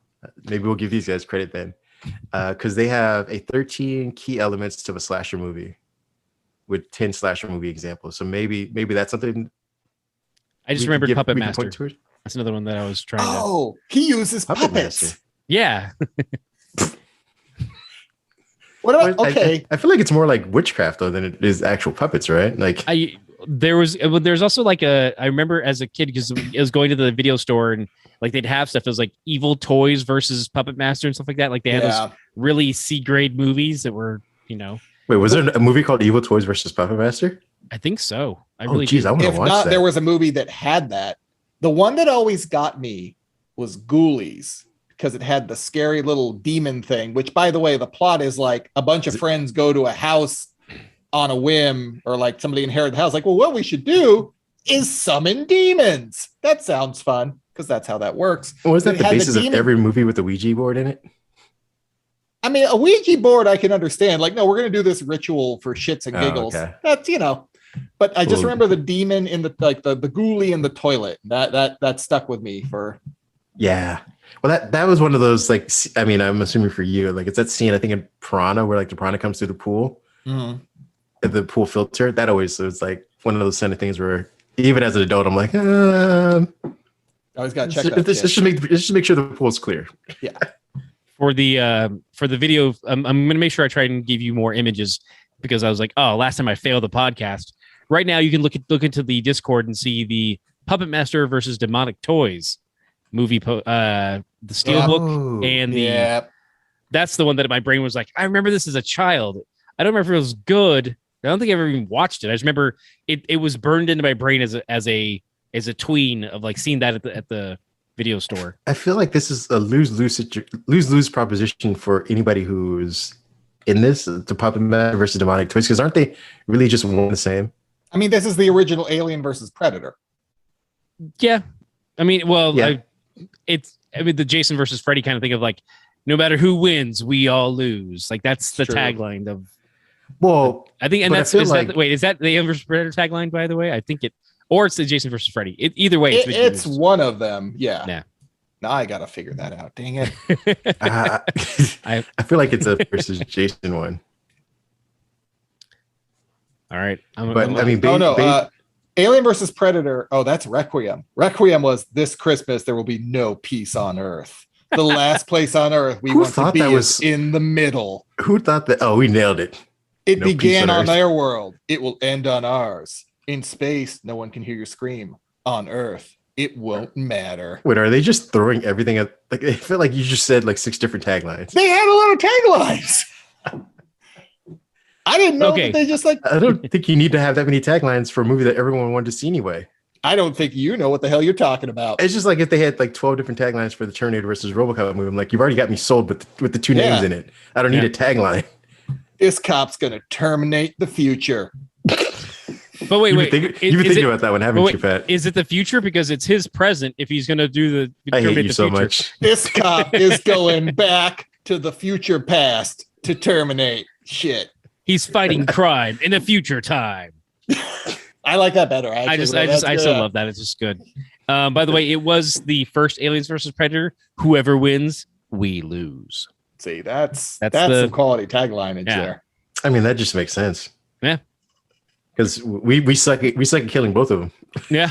Maybe we'll give these guys credit then, because they have 13 key elements to a slasher movie, with 10 slasher movie examples. So maybe that's something. I just remembered Puppet Master. That's another one that I was trying to. Oh, he uses puppets. Yeah. What about I feel like it's more like witchcraft though than it is actual puppets, right? Like there's also like I remember as a kid because I was going to the video store and like they'd have stuff that was like Evil Toys versus Puppet Master and stuff like that. Like they had those really C-grade movies that were, Wait, was there a movie called Evil Toys versus Puppet Master? I think so. I want to watch that. There was a movie that had that. The one that always got me was Ghoulies because it had the scary little demon thing, which, by the way, the plot is like a bunch of friends go to a house on a whim or like somebody inherited the house. Like, well, what we should do is summon demons. That sounds fun because that's how that works. Well, is that the basis of every movie with a Ouija board in it? I mean, a Ouija board I can understand. Like, no, we're going to do this ritual for shits and giggles. Okay. That's, but I just remember the demon in the ghoulie in the toilet. That stuck with me for. Yeah. Well, that was one of those, like, I mean, I'm assuming for you, like, it's that scene, I think in Piranha where like the piranha comes through the pool, the pool filter. That always was like one of those kind of things where even as an adult, I'm like, I always got to check that. Let's just make sure the pool's clear. Yeah. For the video, I'm going to make sure I try and give you more images because I was like, oh, last time I failed the podcast. Right now, you can look into the Discord and see the Puppet Master versus Demonic Toys movie, the Steelbook, and that's the one that my brain was like, I remember this as a child. I don't remember if it was good. I don't think I ever even watched it. I just remember it was burned into my brain as a tween of like seeing that at the video store. I feel like this is a lose proposition for anybody who's in this, the Puppet Master versus Demonic Toys, because aren't they really just one and the same? I mean, this is the original Alien versus Predator. Yeah. I mean, well, yeah. The Jason versus Freddy kind of thing of like, no matter who wins, we all lose. Like that's the tagline of. Well, I think, and but I that's feel is like- that, wait, is that the Alien vs Predator tagline? By the way, I think it, or it's the Jason versus Freddy. Either way, it's been It's used. one of them. Yeah. Yeah. Now I gotta figure that out. Dang it. I feel like it's a versus Jason one. All right, Alien versus Predator. Oh, that's Requiem. Requiem was this Christmas. There will be no peace on Earth. The last place on Earth we want to be is in the middle. Who thought that? Oh, we nailed it. It No began peace on on Earth. their world. It will end on ours. In space, no one can hear you scream. On Earth, it won't matter. Wait, are they just throwing everything at? Like, I feel like you just said like 6 different taglines. They had a lot of taglines. I didn't know that they just like. I don't think you need to have that many taglines for a movie that everyone wanted to see anyway. I don't think you know what the hell you're talking about. It's just like if they had like 12 different taglines for the Terminator versus RoboCop movie. I'm like, you've already got me sold with the 2 names in it. I don't need a tagline. This cop's gonna terminate the future. But wait, You've been thinking about that one, haven't you, Pat? Is it the future because it's his present? If he's going to do the, I hate you the so future. much. This cop is going back to the future past to terminate shit. He's fighting crime in a future time. I like that better. I still love that. It's just good. By the way, it was the first Aliens versus Predator. Whoever wins, we lose. See, that's the some quality tagline in there. I mean, that just makes sense. Yeah, because we suck at killing both of them. Yeah,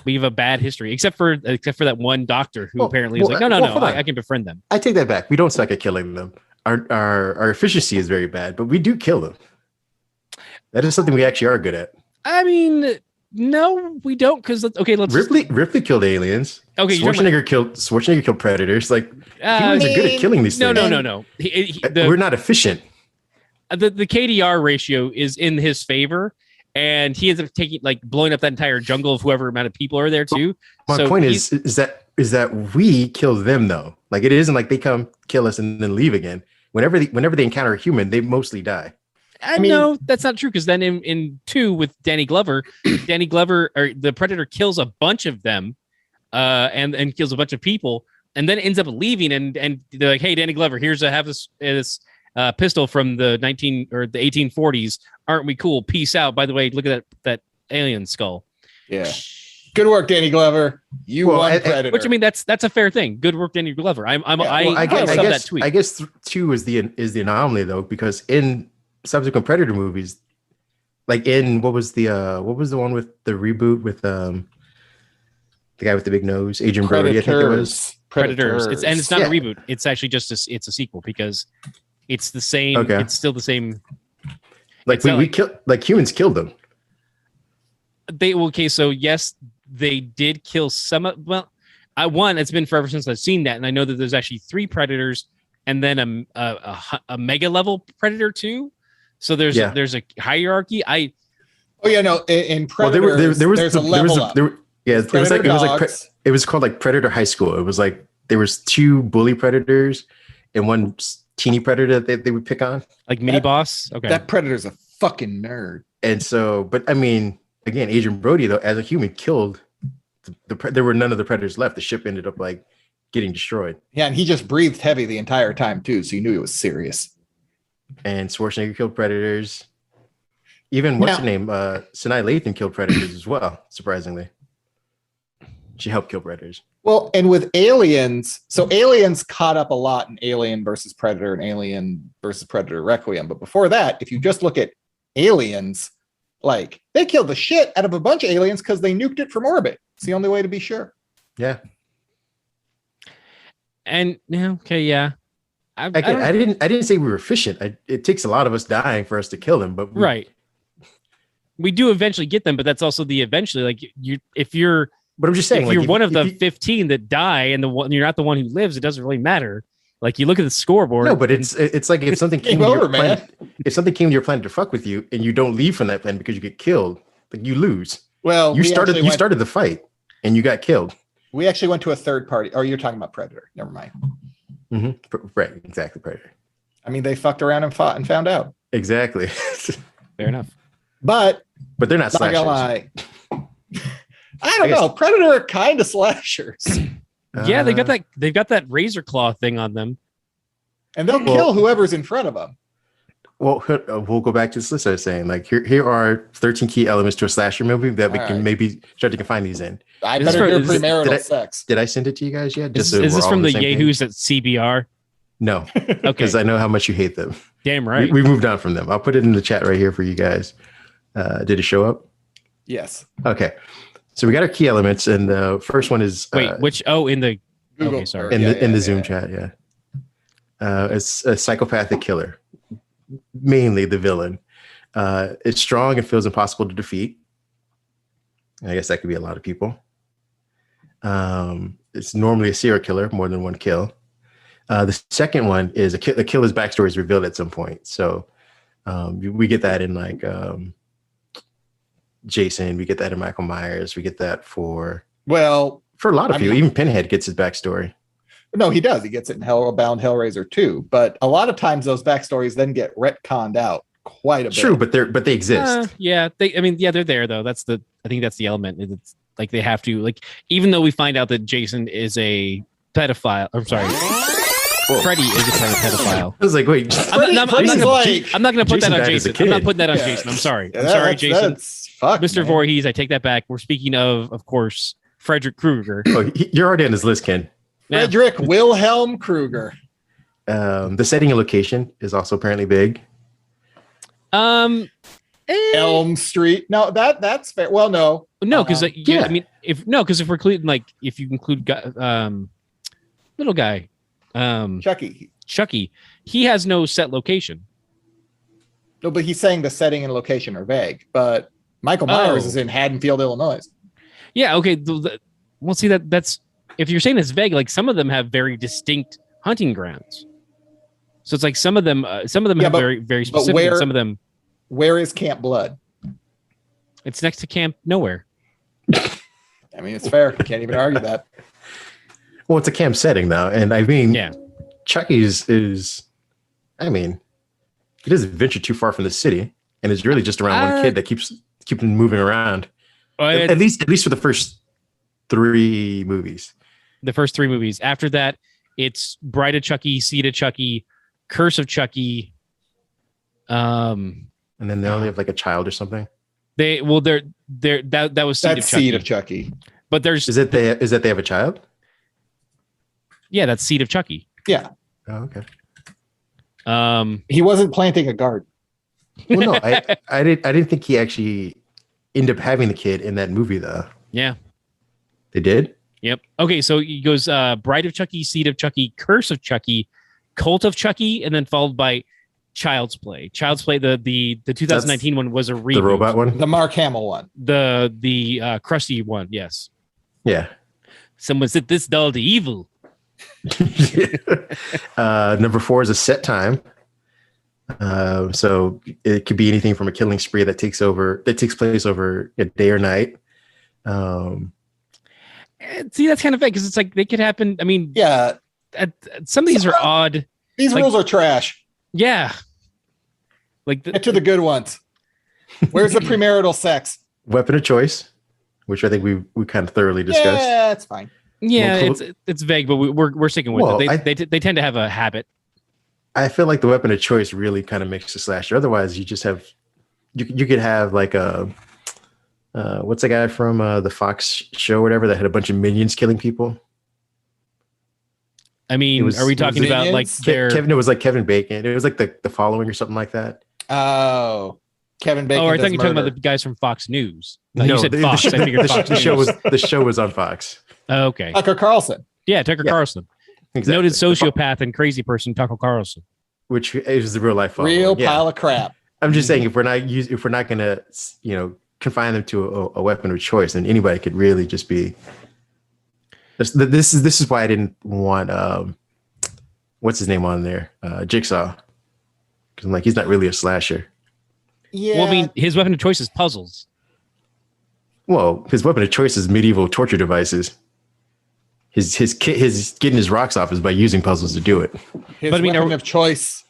we have a bad history, except for that one doctor who apparently is like, no, I can befriend them. I take that back. We don't suck at killing them. Our efficiency is very bad, but we do kill them. That is something we actually are good at. I mean, no, we don't. Because Ripley killed aliens. Okay, Schwarzenegger killed predators. Like humans are good at killing these things. No. We're not efficient. The KDR ratio is in his favor, and he ends up blowing up that entire jungle of whoever amount of people are there too. My point is that we kill them though. Like it isn't like they come kill us and then leave again. Whenever they encounter a human, they mostly die. I mean, no, that's not true. Because then in 2 with Danny Glover, or the Predator kills a bunch of them, and kills a bunch of people, and then ends up leaving. And they're like, "Hey, Danny Glover, have this pistol from the 1840s. Aren't we cool? Peace out. By the way, look at that alien skull." Yeah. Good work, Danny Glover. You won Predator. Which I mean, that's a fair thing. Good work, Danny Glover. I guess that tweet. I guess 2 is the anomaly though, because in subsequent Predator movies, like in what was the one with the reboot with the guy with the big nose, Adrian Brody, I think it was Predators. It's not a reboot. It's actually just it's a sequel because it's the same. Okay. It's still the same. Like we killed, like humans killed them. So yes, they did kill some. It's been forever since I've seen that, and I know that there's actually 3 predators, and then a mega level predator too. So there's a hierarchy. In Predators, there's a level up. It was called like Predator High School. It was like there was 2 bully predators and 1 teeny predator that they would pick on, like mini boss. Okay, that predator's a fucking nerd. And so, but I mean, again, Adrian Brody though, as a human, killed there were none of the predators left. The ship ended up like getting destroyed. Yeah, and he just breathed heavy the entire time too, so you knew it was serious. And Schwarzenegger killed predators. Even what's her name? Sanaa Lathan killed predators as well. Surprisingly, she helped kill predators. Well, and with aliens, so aliens caught up a lot in Alien versus Predator and Alien versus Predator Requiem. But before that, if you just look at aliens, like they killed the shit out of a bunch of aliens because they nuked it from orbit. It's the only way to be sure. Yeah. And yeah. I didn't say we were efficient. It takes a lot of us dying for us to kill them, but right. We do eventually get them, but that's also the eventually. Like But I'm just saying, if you're one of the 15 that die, and you're not the one who lives, it doesn't really matter. Like you look at the scoreboard. No, but it's like if something came to your planet, if something came to your planet to fuck with you, and you don't leave from that planet because you get killed, like you lose. Well, you started the fight, and you got killed. We actually went to a third party. Oh, you're talking about Predator. Never mind. Mm-hmm. Right, exactly, Predator. I mean, they fucked around and fought and found out. Exactly. Fair enough. But they're not slashers. I don't know. Predator are kind of slashers. Yeah, they've got that razor claw thing on them, and they'll kill whoever's in front of them. Well, we'll go back to this list I was saying. Like here are 13 key elements to a slasher movie that we can maybe start to confine these in. I better hear premarital sex. Did I send it to you guys yet? Is this from the yahoos at CBR? No. Okay. Because I know how much you hate them. Damn right. We moved on from them. I'll put it in the chat right here for you guys. Did it show up? Yes. Okay. So we got our key elements, and the first one is which? Oh, in the Google. Okay, sorry. In the Zoom chat. Yeah. It's a psychopathic killer, mainly the villain. It's strong and feels impossible to defeat. I guess that could be a lot of people. It's normally a serial killer, more than one kill. The second one is the killer's backstory is revealed at some point. So we get that in like Jason. We get that in Michael Myers. We get that for a lot of people. Even Pinhead gets his backstory. No, he does. He gets it in Hellbound Hellraiser 2. But a lot of times those backstories then get retconned out quite a bit. True, but they exist. Yeah, they're there though. I think that's the element. It's like they have to, like, even though we find out that Jason is a pedophile. I'm sorry. Freddy is a pedophile. I was like, wait, I'm not going to put that on Jason. I'm not putting that on Jason. I'm sorry. I'm sorry, Jason. Mr. Voorhees, I take that back. We're speaking of course, Frederick Krueger. Oh, you're already on his list, Ken. Frederick Wilhelm Krueger. The setting and location is also apparently big. Elm Street. No, that's fair. Well, no, because I mean, if we're including, like, if you include little guy, Chucky, he has no set location. No, but he's saying the setting and location are vague. But Michael Myers is in Haddonfield, Illinois. Yeah. Okay. We'll see that's. If you're saying it's vague, like some of them have very distinct hunting grounds. So it's like some of them have very, very specific. Some of them. Where is Camp Blood? It's next to Camp Nowhere. I mean, it's fair. Can't even argue that. Well, it's a camp setting though, and I mean, yeah, Chucky's is. I mean, he doesn't venture too far from the city, and it's really just around one kid that keeps moving around. At least for the first 3 movies. The first 3 movies. After that, it's Bride of Chucky, Seed of Chucky, Curse of Chucky. And then they only have like a child or something. That was Seed of Chucky. But there's is that they have a child? Yeah, that's Seed of Chucky. Yeah. Oh, okay. He wasn't planting a garden. Well, no, I didn't think he actually ended up having the kid in that movie though. Yeah. They did? Yep. Okay, so he goes Bride of Chucky, Seed of Chucky, Curse of Chucky, Cult of Chucky, and then followed by Child's Play. Child's Play, the 2019 one was a reboot. The robot one? The Mark Hamill one. The crusty one, yes. Yeah. Someone said this doll to evil. Number 4 is a set time. So it could be anything from a killing spree that takes place over a day or night. See, that's kind of vague because it's like they could happen. I mean, yeah, some of these are odd. These rules are trash. Yeah, like get to the good ones. Where's the premarital sex? Weapon of choice, which I think we kind of thoroughly discussed. Yeah, that's fine. Yeah, it's vague, but we're sticking with it. They tend to have a habit. I feel like the weapon of choice really kind of makes a slasher. Otherwise, you just have you could have like a. What's the guy from the Fox show or whatever that had a bunch of minions killing people? I mean, are we talking about like Kevin? It was like Kevin Bacon. It was like the Following or something like that. Oh, Kevin Bacon. Oh, I thought you were talking about the guys from Fox News. No, you said Fox. I figured Fox the show was on Fox. Oh, okay. Tucker Carlson. Yeah, Tucker Carlson. Exactly. Noted sociopath and crazy person, Tucker Carlson. Which is the real life Following. Real pile of crap. I'm just saying if we're not gonna confine them to a weapon of choice, then anybody could really just be. This is why I didn't want what's his name on there, Jigsaw, because I'm like he's not really a slasher. Yeah. Well, I mean, his weapon of choice is puzzles. Well, his weapon of choice is medieval torture devices. His getting his rocks off is by using puzzles to do it. His weapon of choice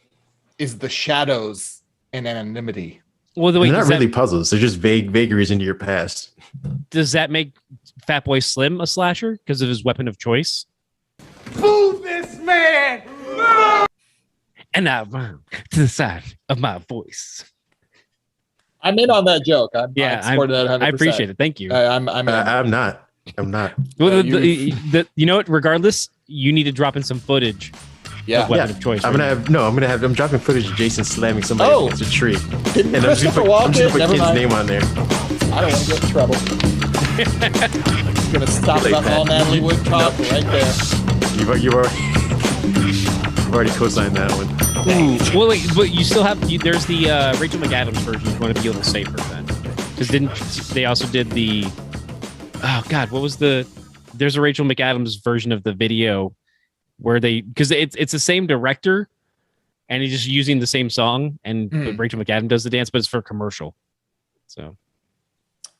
is the shadows and anonymity. Well, they're not really puzzles. They're just vagaries into your past. Does that make Fatboy Slim a slasher because of his weapon of choice? Boo this man! and I run to the side of my voice. I'm in on that joke. I'm supporting that 100%. I appreciate it. Thank you. I'm not. Well, you know what? Regardless, you need to drop in some footage. Yeah. Of weapon of choice. I'm dropping footage of Jason slamming somebody against a tree. Didn't and Christopher I'm just Walken? gonna put kid's name on there. I don't want to get in trouble. I'm gonna stop that all Natalie Wood talk right there. You've already co-signed that one. Ooh, well, wait, but you still have. There's the Rachel McAdams version. If you want to be a little safer then, because didn't they also did the? Oh God, what was the? There's a Rachel McAdams version of the video where because it's the same director, and he's just using the same song, and but Rachel McAdams does the dance, but it's for a commercial. So.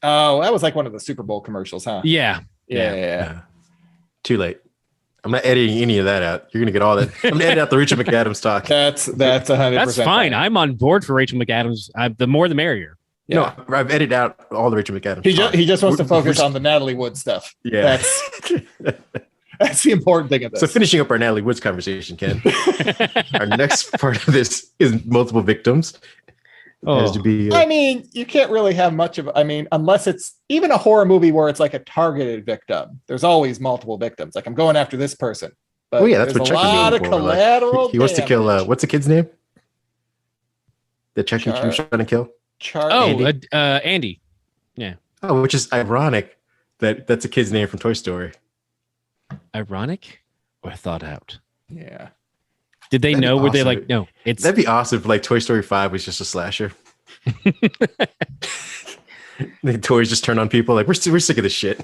Oh, that was like one of the Super Bowl commercials, huh? Yeah. Too late. I'm not editing any of that out. You're gonna get all that. I'm gonna edit out the Rachel McAdams talk. That's 100%. That's fine. I'm on board for Rachel McAdams. The more, the merrier. Yeah. No, I've edited out all the Rachel McAdams. He just wants to focus on the Natalie Wood stuff. Yeah, that's the important thing of this. So finishing up our Natalie Woods conversation, Ken. Our next part of this is multiple victims. Oh. I mean, you can't really have much of. I mean, unless it's even a horror movie where it's like a targeted victim. There's always multiple victims. Like I'm going after this person. But that's what Chucky's a lot of collateral. He wants to kill. What's the kid's name? The Chucky was trying to kill. Andy. Yeah. Oh, which is ironic that's a kid's name from Toy Story. Ironic or thought out? Yeah. Did they know? Were they like, no? That'd be awesome if like Toy Story 5 was just a slasher. The toys just turn on people. Like we're sick of this shit.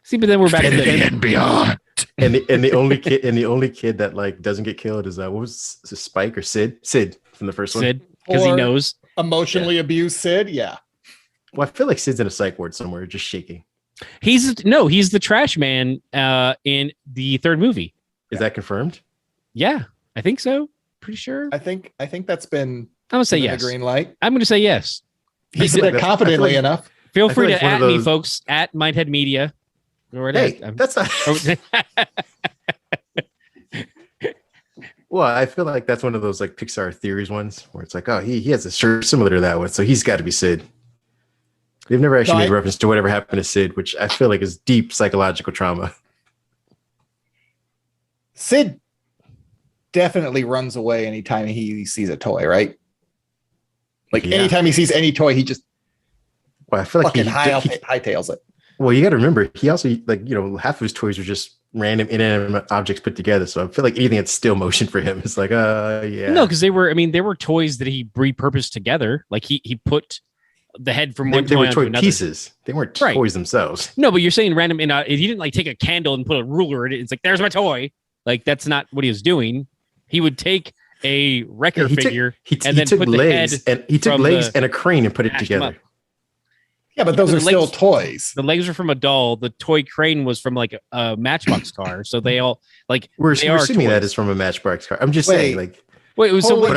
See, but then we're back to and beyond. And the only kid that like doesn't get killed is what was it, Spike or Sid? Sid from the first one. Sid, because he knows. Emotionally abused Sid. Yeah. Well, I feel like Sid's in a psych ward somewhere, just shaking. He's the trash man in the third movie. Is that confirmed? Yeah, I think so. Pretty sure. I think that's been. I'm gonna say yes. Green light. I'm gonna say yes. He said that confidently enough. Feel free to at me, folks, at Mindhead Media. That's not. Well, I feel like that's one of those like Pixar theories ones where it's like, oh, he has a shirt similar to that one, so he's got to be Sid. They've never actually made reference to whatever happened to Sid, which I feel like is deep psychological trauma. Sid definitely runs away anytime he sees a toy, right? Like anytime he sees any toy, he just I feel like fucking hightails it. Well, you got to remember, he also half of his toys are just random inanimate objects put together. So I feel like anything that's still motion for him is like, yeah. No, because they were toys that he repurposed together. Like he put the head from one toy were onto toy another. Pieces. They weren't toys themselves. No, but you're saying random. He didn't like take a candle and put a ruler in it. It's like, there's my toy. Like that's not what he was doing. He would take a wrecker figure and then put legs the head. He took legs and a crane and put it together. Yeah, but those are still toys. The legs are from a doll. The toy crane was from like a Matchbox car. So they all like we're assuming that is from a Matchbox car. I'm just saying, like, wait. So what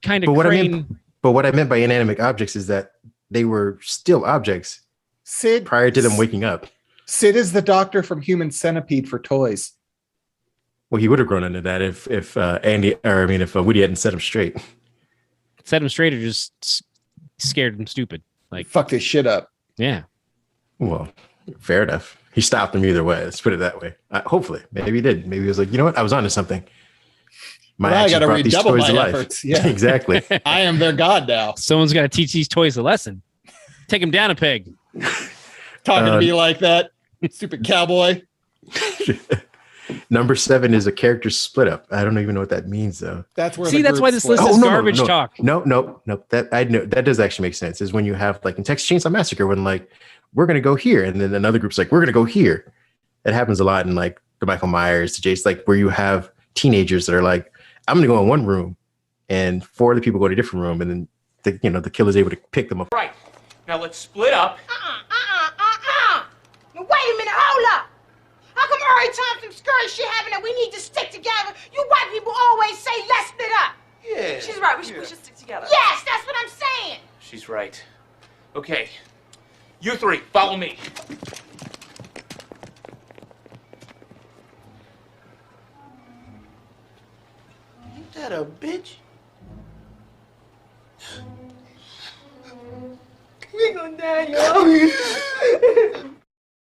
kind of crane? But what I meant by inanimate objects is that they were still objects. Sid prior to them waking up. Sid is the doctor from Human Centipede for toys. Well, he would have grown into that if Woody hadn't set him straight. Set him straight or just scared him stupid. Like fuck this shit up. Yeah. Well, fair enough. He stopped him either way. Let's put it that way. Hopefully, maybe he did. Maybe he was like, you know what? I was onto something. I got to redouble my efforts. Yeah, exactly. I am their god now. Someone's got to teach these toys a lesson. Take him down a peg. Talking to me like that, stupid cowboy. Number 7 is a character split up. I don't even know what that means though. That's where. See, that's why this list is garbage talk. No. That I know that does actually make sense. Is when you have like in Texas Chainsaw Massacre when like we're gonna go here, and then another group's like we're gonna go here. It happens a lot in like the Michael Myers, the Jason, like where you have teenagers that are like, I'm gonna go in one room, and 4 other people go to a different room, and then the killer's able to pick them up. Right. Now let's split up. Now, wait a minute, hold up. How come every time some scurry shit happen that we need to stick together, you white people always say, let's split up? Yeah. She's right, we should stick together. Yes, that's what I'm saying. She's right. Okay. You 3, follow me. What the that a bitch? We gonna die, yo.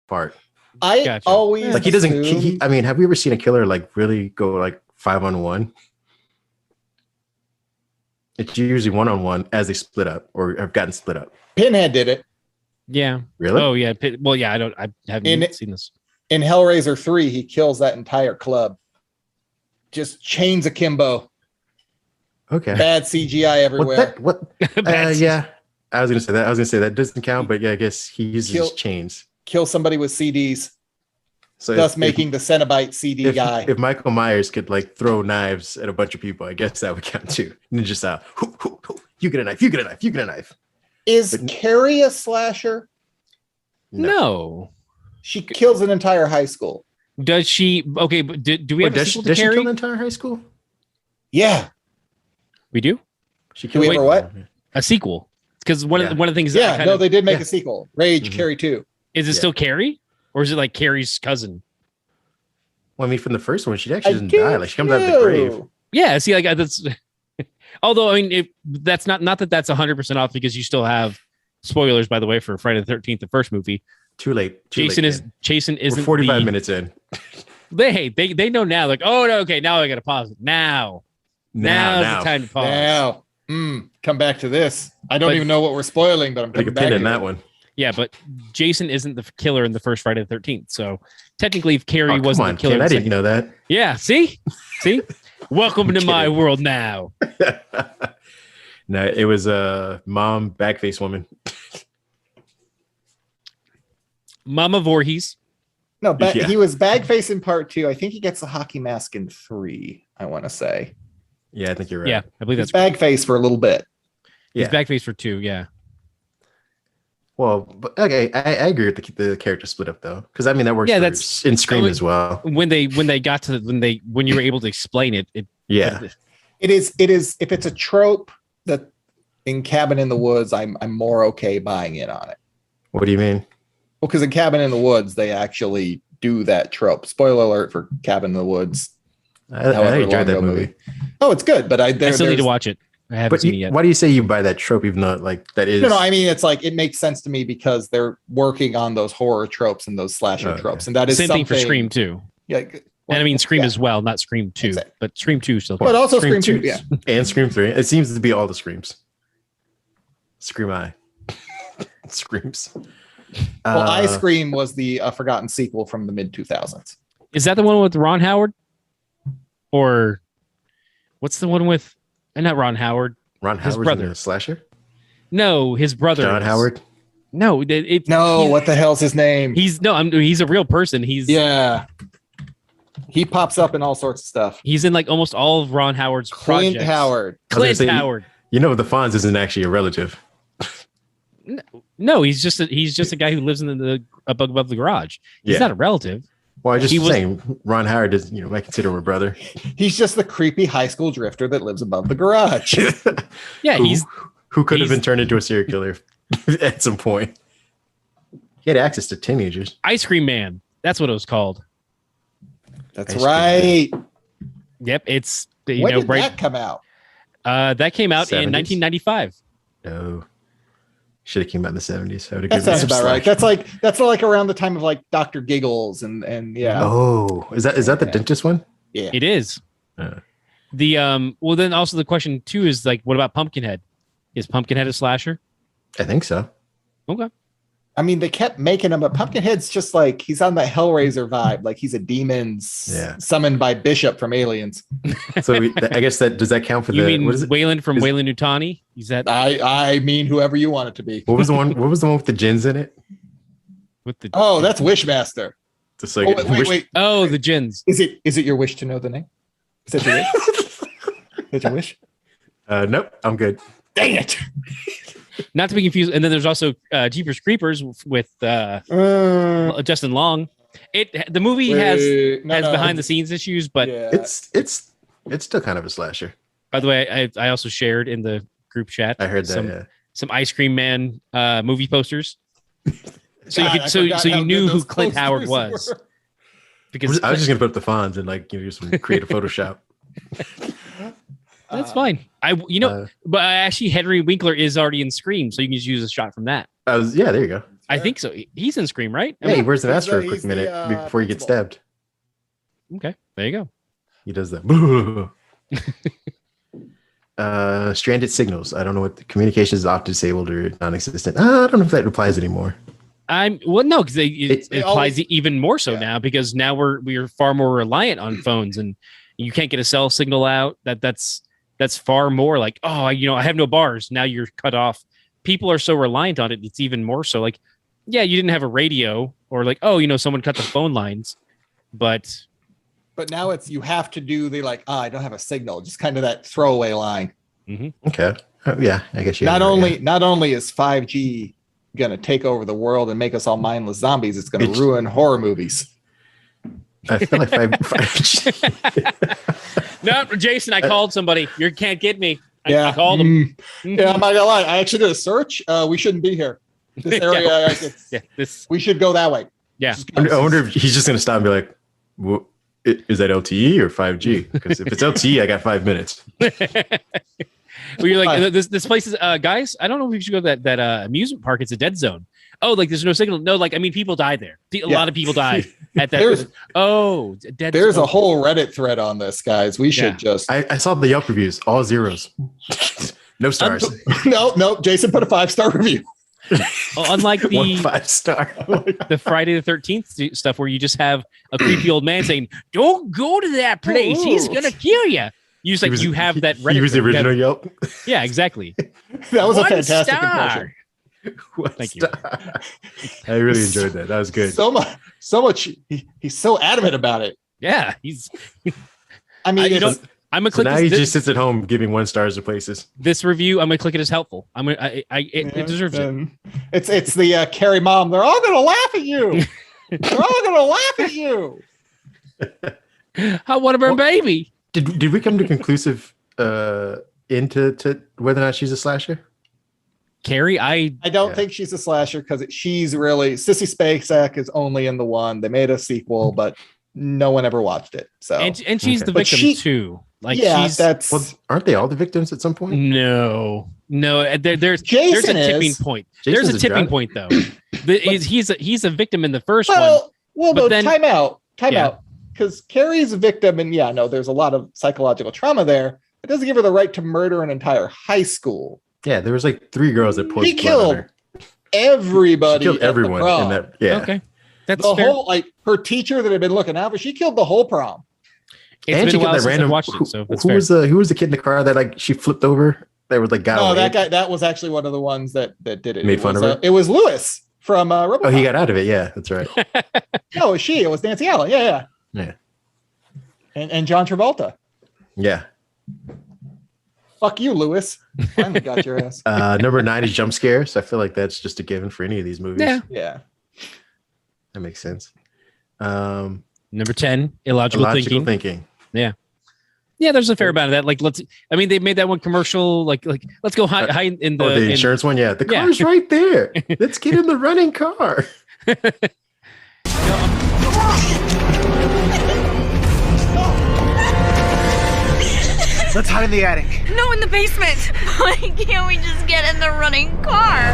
Part. I Gotcha. always Like he doesn't. assumed- I mean, have we ever seen a killer like really go like 5-on-1? It's usually 1-on-1 as they split up or have gotten split up. Pinhead did it Yeah. Really? Oh yeah. Well, yeah. I haven't seen this. in Hellraiser 3. He kills that entire club. Just chains akimbo. Okay. Bad CGI everywhere. Yeah. I was gonna say that doesn't count, but yeah, I guess he uses chains. Kill somebody with CDs. So thus making the Cenobite CD guy. If Michael Myers could like throw knives at a bunch of people, I guess that would count too. Ninja style. You get a knife. You get a knife. You get a knife. Is Carrie a slasher? No. She kills an entire high school. Does she? Okay, but do we have a sequel to does she Carrie? kill an entire high school? Yeah. We do? She Do we ever what? A sequel. Because one of the things Yeah, no, they did make a sequel. Rage, Carrie 2. Is it still Carrie? Or is it like Carrie's cousin? Well, I mean, from the first one, she actually doesn't die. Like she comes out of the grave. Yeah, see, like that's although I mean that's not that that's 100% off because you still have spoilers, by the way, for Friday the 13th, the first movie. Too late. Jason isn't We're 45 minutes in. They know now, like, oh no, okay, now I gotta pause it. Now's the time to pause. Now. Come back to this. I don't even know what we're spoiling, but I'm Take a coming back pin to in it. that one. Yeah, but Jason isn't the killer in the first Friday the 13th. So technically, if Carrie wasn't Come on, the killer, Ken, I didn't know that. Yeah, see? Welcome to my world now. No, it was a mom backface woman. Mama Voorhees. No, Yeah. he was Bagface in part 2. I think he gets the hockey mask in 3, I want to say. Yeah, I think you're right. Yeah, I believe He's that's Bagface for a little bit. He's Yeah. backface for 2, yeah. Well, but okay, I agree with the character split up though, because I mean that works. Yeah, for- that's- in Scream as well. When they got to when you were able to explain it, Yeah, It is if it's a trope that in Cabin in the Woods, I'm more okay buying in on it. What do you mean? Well, because in Cabin in the Woods, they actually do that trope. Spoiler alert for Cabin in the Woods. I however enjoyed long that ago movie. Oh, it's good, but I still need to watch it. I haven't But seen it yet. why do you say you buy that trope even though like that is? No, I mean it's like it makes sense to me because they're working on those horror tropes and those slasher Okay. tropes, and that is Same thing for something- Scream 2. Yeah, And I mean Scream yeah. as well, not Scream 2, Exactly. but Scream 2 still. But also Scream 2, 2, yeah. and Scream 3. It seems to be all the Screams. Scream I. Screams. Well, I Scream was the forgotten sequel from the mid 2000s. Is that the one with Ron Howard? Or what's the one with not Ron Howard? Ron his Howard's brother. in the slasher. No, his brother. John is. Howard. No, No, what the hell's his name? He's a real person. He's he pops up in all sorts of stuff. He's in like almost all of Ron Howard's Clint projects. Howard. Clint Howard. You know the Fonz isn't actually a relative. No, he's just a guy who lives in the above the garage. He's Yeah. not a relative. Well, I just He was- saying Ron Howard is, I consider him a brother. He's just the creepy high school drifter that lives above the garage. Yeah, who could have he's- been turned into a serial killer at some point. He had access to teenagers. Ice Cream Man. That's what it was called. That's Ice Cream right. Yep, it's When did that come out? That came out 70s? in 1995. No. Should have came out in the 70s. I would have That given sounds some about right. slack. That's like around the time of like Dr. Giggles and yeah. Oh, is that the dentist one? Yeah. It is. The well then also the question too is like what about Pumpkinhead? Is Pumpkinhead a slasher? I think so. Okay. I mean, they kept making him, but Pumpkinhead's just like he's on that Hellraiser vibe, like he's a demon summoned by Bishop from Aliens. So I guess that does that count for You the mean what is it? Wayland from Wayland Utani? Is that I mean whoever you want it to be. What was the one with the gins in it? with the Oh, that's Wishmaster. Just like Wait. Oh, the gins. Is it your wish to know the name? Is that your wish? Is that your wish? Nope, I'm good. Dang it. Not to be confused. And then there's also Jeepers Creepers with Justin Long. The movie has behind the scenes issues, but It's still kind of a slasher. by the way, I also shared in the group chat. I heard that, some Ice Cream Man movie posters. So God, you I could, so forgot you how knew good who those Clint Howard posters was. were. Because I was just gonna put up the Fonz and like do some creative Photoshop. That's fine. But actually, Henry Winkler is already in Scream, so you can just use a shot from that. Yeah, there you go. I think so. He's in Scream, right? Yeah, he wears the mask for a quick minute before he gets stabbed. Okay, there you go. He does that. Stranded signals. I don't know what the communication is off disabled or non-existent. I don't know if that applies anymore. No, because it applies even more so now, because now we're far more reliant on phones, and you can't get a cell signal out. That's far more like, I have no bars. Now you're cut off. People are so reliant on it. It's even more so like, yeah, you didn't have a radio, or like, someone cut the phone lines, but now it's, you have to do the I don't have a signal, just kind of that throwaway line. Mm-hmm. Okay. Yeah, I guess you. Not only is 5G going to take over the world and make us all mindless zombies, it's going to ruin horror movies. I feel like 5G. No, Jason, I called somebody. You can't get me. I called him. Yeah, I'm not gonna lie. I actually did a search. We shouldn't be here. This area, we should go that way. Yeah. I wonder if he's just going to stop and be like, well, is that LTE or 5G? Because if it's LTE, I got 5 minutes. Well, you're like, this place is, guys, I don't know if we should go to that amusement park. It's a dead zone. Oh, like there's no signal. No, people died there. A lot of people died at that. There's a whole Reddit thread on this, guys. We should just. I saw the Yelp reviews, all zeros. No stars. No. Jason put a 5-star review. Well, unlike the 1 5-star, the Friday the 13th stuff where you just have a creepy old man saying, "Don't go to that place. He's gonna kill you." You just you have that Reddit. He was the original Yelp. Yeah, exactly. That was a fantastic impression. Thank you. I really enjoyed that. That was good. So much. He's so adamant about it. Yeah, he's. I mean, I'm gonna click. So now he just sits at home giving 1 stars to places. This review, I'm gonna click it as helpful. It deserves it. It's the Carrie mom. They're all gonna laugh at you. They're all gonna laugh at you. I want to burn baby. Did we come to conclusive into whether or not she's a slasher? Carrie, I don't think she's a slasher because she's really Sissy Spacek is only in the one. They made a sequel, but no one ever watched it. So and she's the victim too. Aren't they all the victims at some point? No. There's a tipping point. There's a tipping point though. He's a victim in the first one. Well, no, time out. Because Carrie's a victim, and there's a lot of psychological trauma there. It doesn't give her the right to murder an entire high school. Yeah, there was 3 girls that poured He killed everybody. She killed everyone in that. Yeah. Okay. That's the fair. whole her teacher that had been looking out, but she killed the whole prom. It's been a while since I watched it, so that's fair. Who was the kid in the car that she flipped over? That was got away? That guy. That was actually one of the ones that did it. Made fun of her. It was Lewis from RoboCop. Oh, he got out of it. Yeah, that's right. No, it was Nancy Allen. Yeah. And John Travolta. Yeah. Fuck you, Lewis. Finally got your ass. Number 9 is jump scares. I feel like that's just a given for any of these movies. Yeah. That makes sense. Number 10, illogical thinking. Yeah. Yeah, there's a fair amount of that. They made that one commercial. Let's go hide in the insurance one. Yeah, the car's right there. Let's get in the running car. Let's hide in the attic. No, in the basement. Why can't we just get in the running car?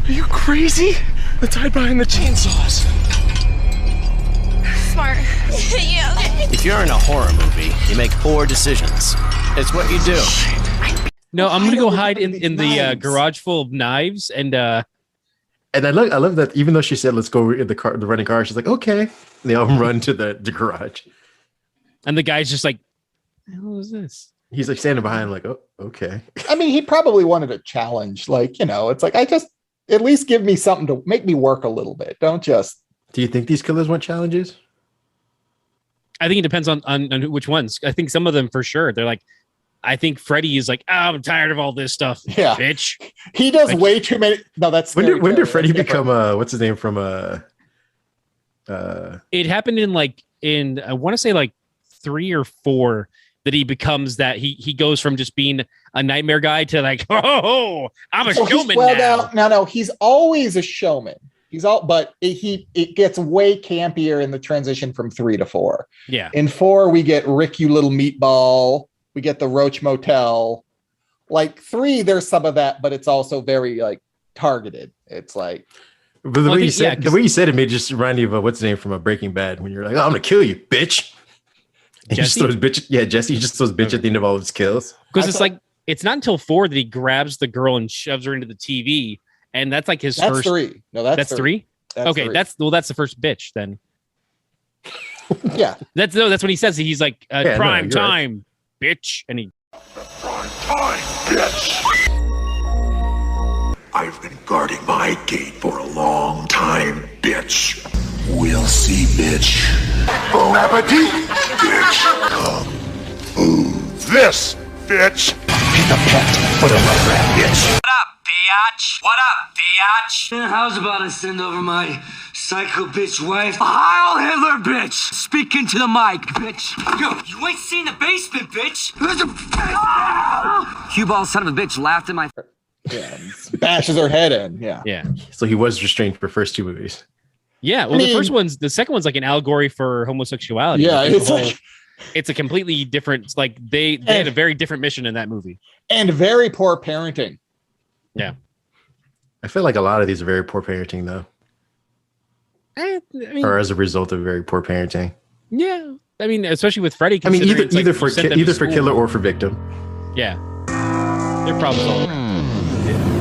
Are you crazy? Let's hide behind the chainsaws. Smart. Yeah. If you're in a horror movie, you make poor decisions. It's what you do. No, I'm gonna go hide in the garage full of knives and I love that even though she said let's go in the running car, she's like okay. And they all run to the garage, and the guy's just like, "What is this?" He's standing behind, oh, okay. I mean, he probably wanted a challenge, it's I just at least give me something to make me work a little bit. Don't just. Do you think these killers want challenges? I think it depends on which ones. I think some of them for sure. They're like, I think Freddy is like, I'm tired of all this stuff. Yeah, bitch. He does way too many. No, that's when did Freddy become what's his name from It happened in I want to say 3 or 4 that he becomes that he goes from just being a nightmare guy to I'm a showman now. No, he's always a showman. But it gets way campier in the transition from 3 to 4. Yeah. In 4, we get Rick, you little meatball. We get the Roach Motel. Like 3, there's some of that, but it's also very like targeted. It's like, but the way you said it made just remind you of what's the name from a Breaking Bad when you're like, "Oh, I'm gonna kill you, bitch." And Jesse? just throws bitch. Yeah, Jesse just throws bitch at the end of all of his kills. Because it's like it's not until 4 that he grabs the girl and shoves her into the TV, and that's like his first. 3. No, that's 3. Okay, 3. that's the first bitch then. Yeah, that's when he says he's like prime time, right. bitch, and he. Prime time, bitch! I've been guarding my gate for a long time, bitch. We'll see, bitch. Bon appetit, bitch. Come. Ooh, this, bitch. Pick a pet for the rough rat, bitch. What up, biatch? What up, biatch? How's about I send over my psycho bitch wife? Heil Hitler, bitch! Speaking to the mic, bitch. Yo, you ain't seen the basement, bitch. There's a cue ball son of a bitch laughed at my. Yeah, bashes her head in. Yeah. Yeah. So he was restrained for the first 2 movies. Yeah. Well, the second one's like an allegory for homosexuality. Yeah, like, it's a completely different. It's like they had a very different mission in that movie. And very poor parenting. Yeah. I feel like a lot of these are very poor parenting, though. I mean, or as a result of very poor parenting. Yeah. I mean, especially with Freddy. I mean, either for killer or for victim. Yeah. They're problems all. Yeah.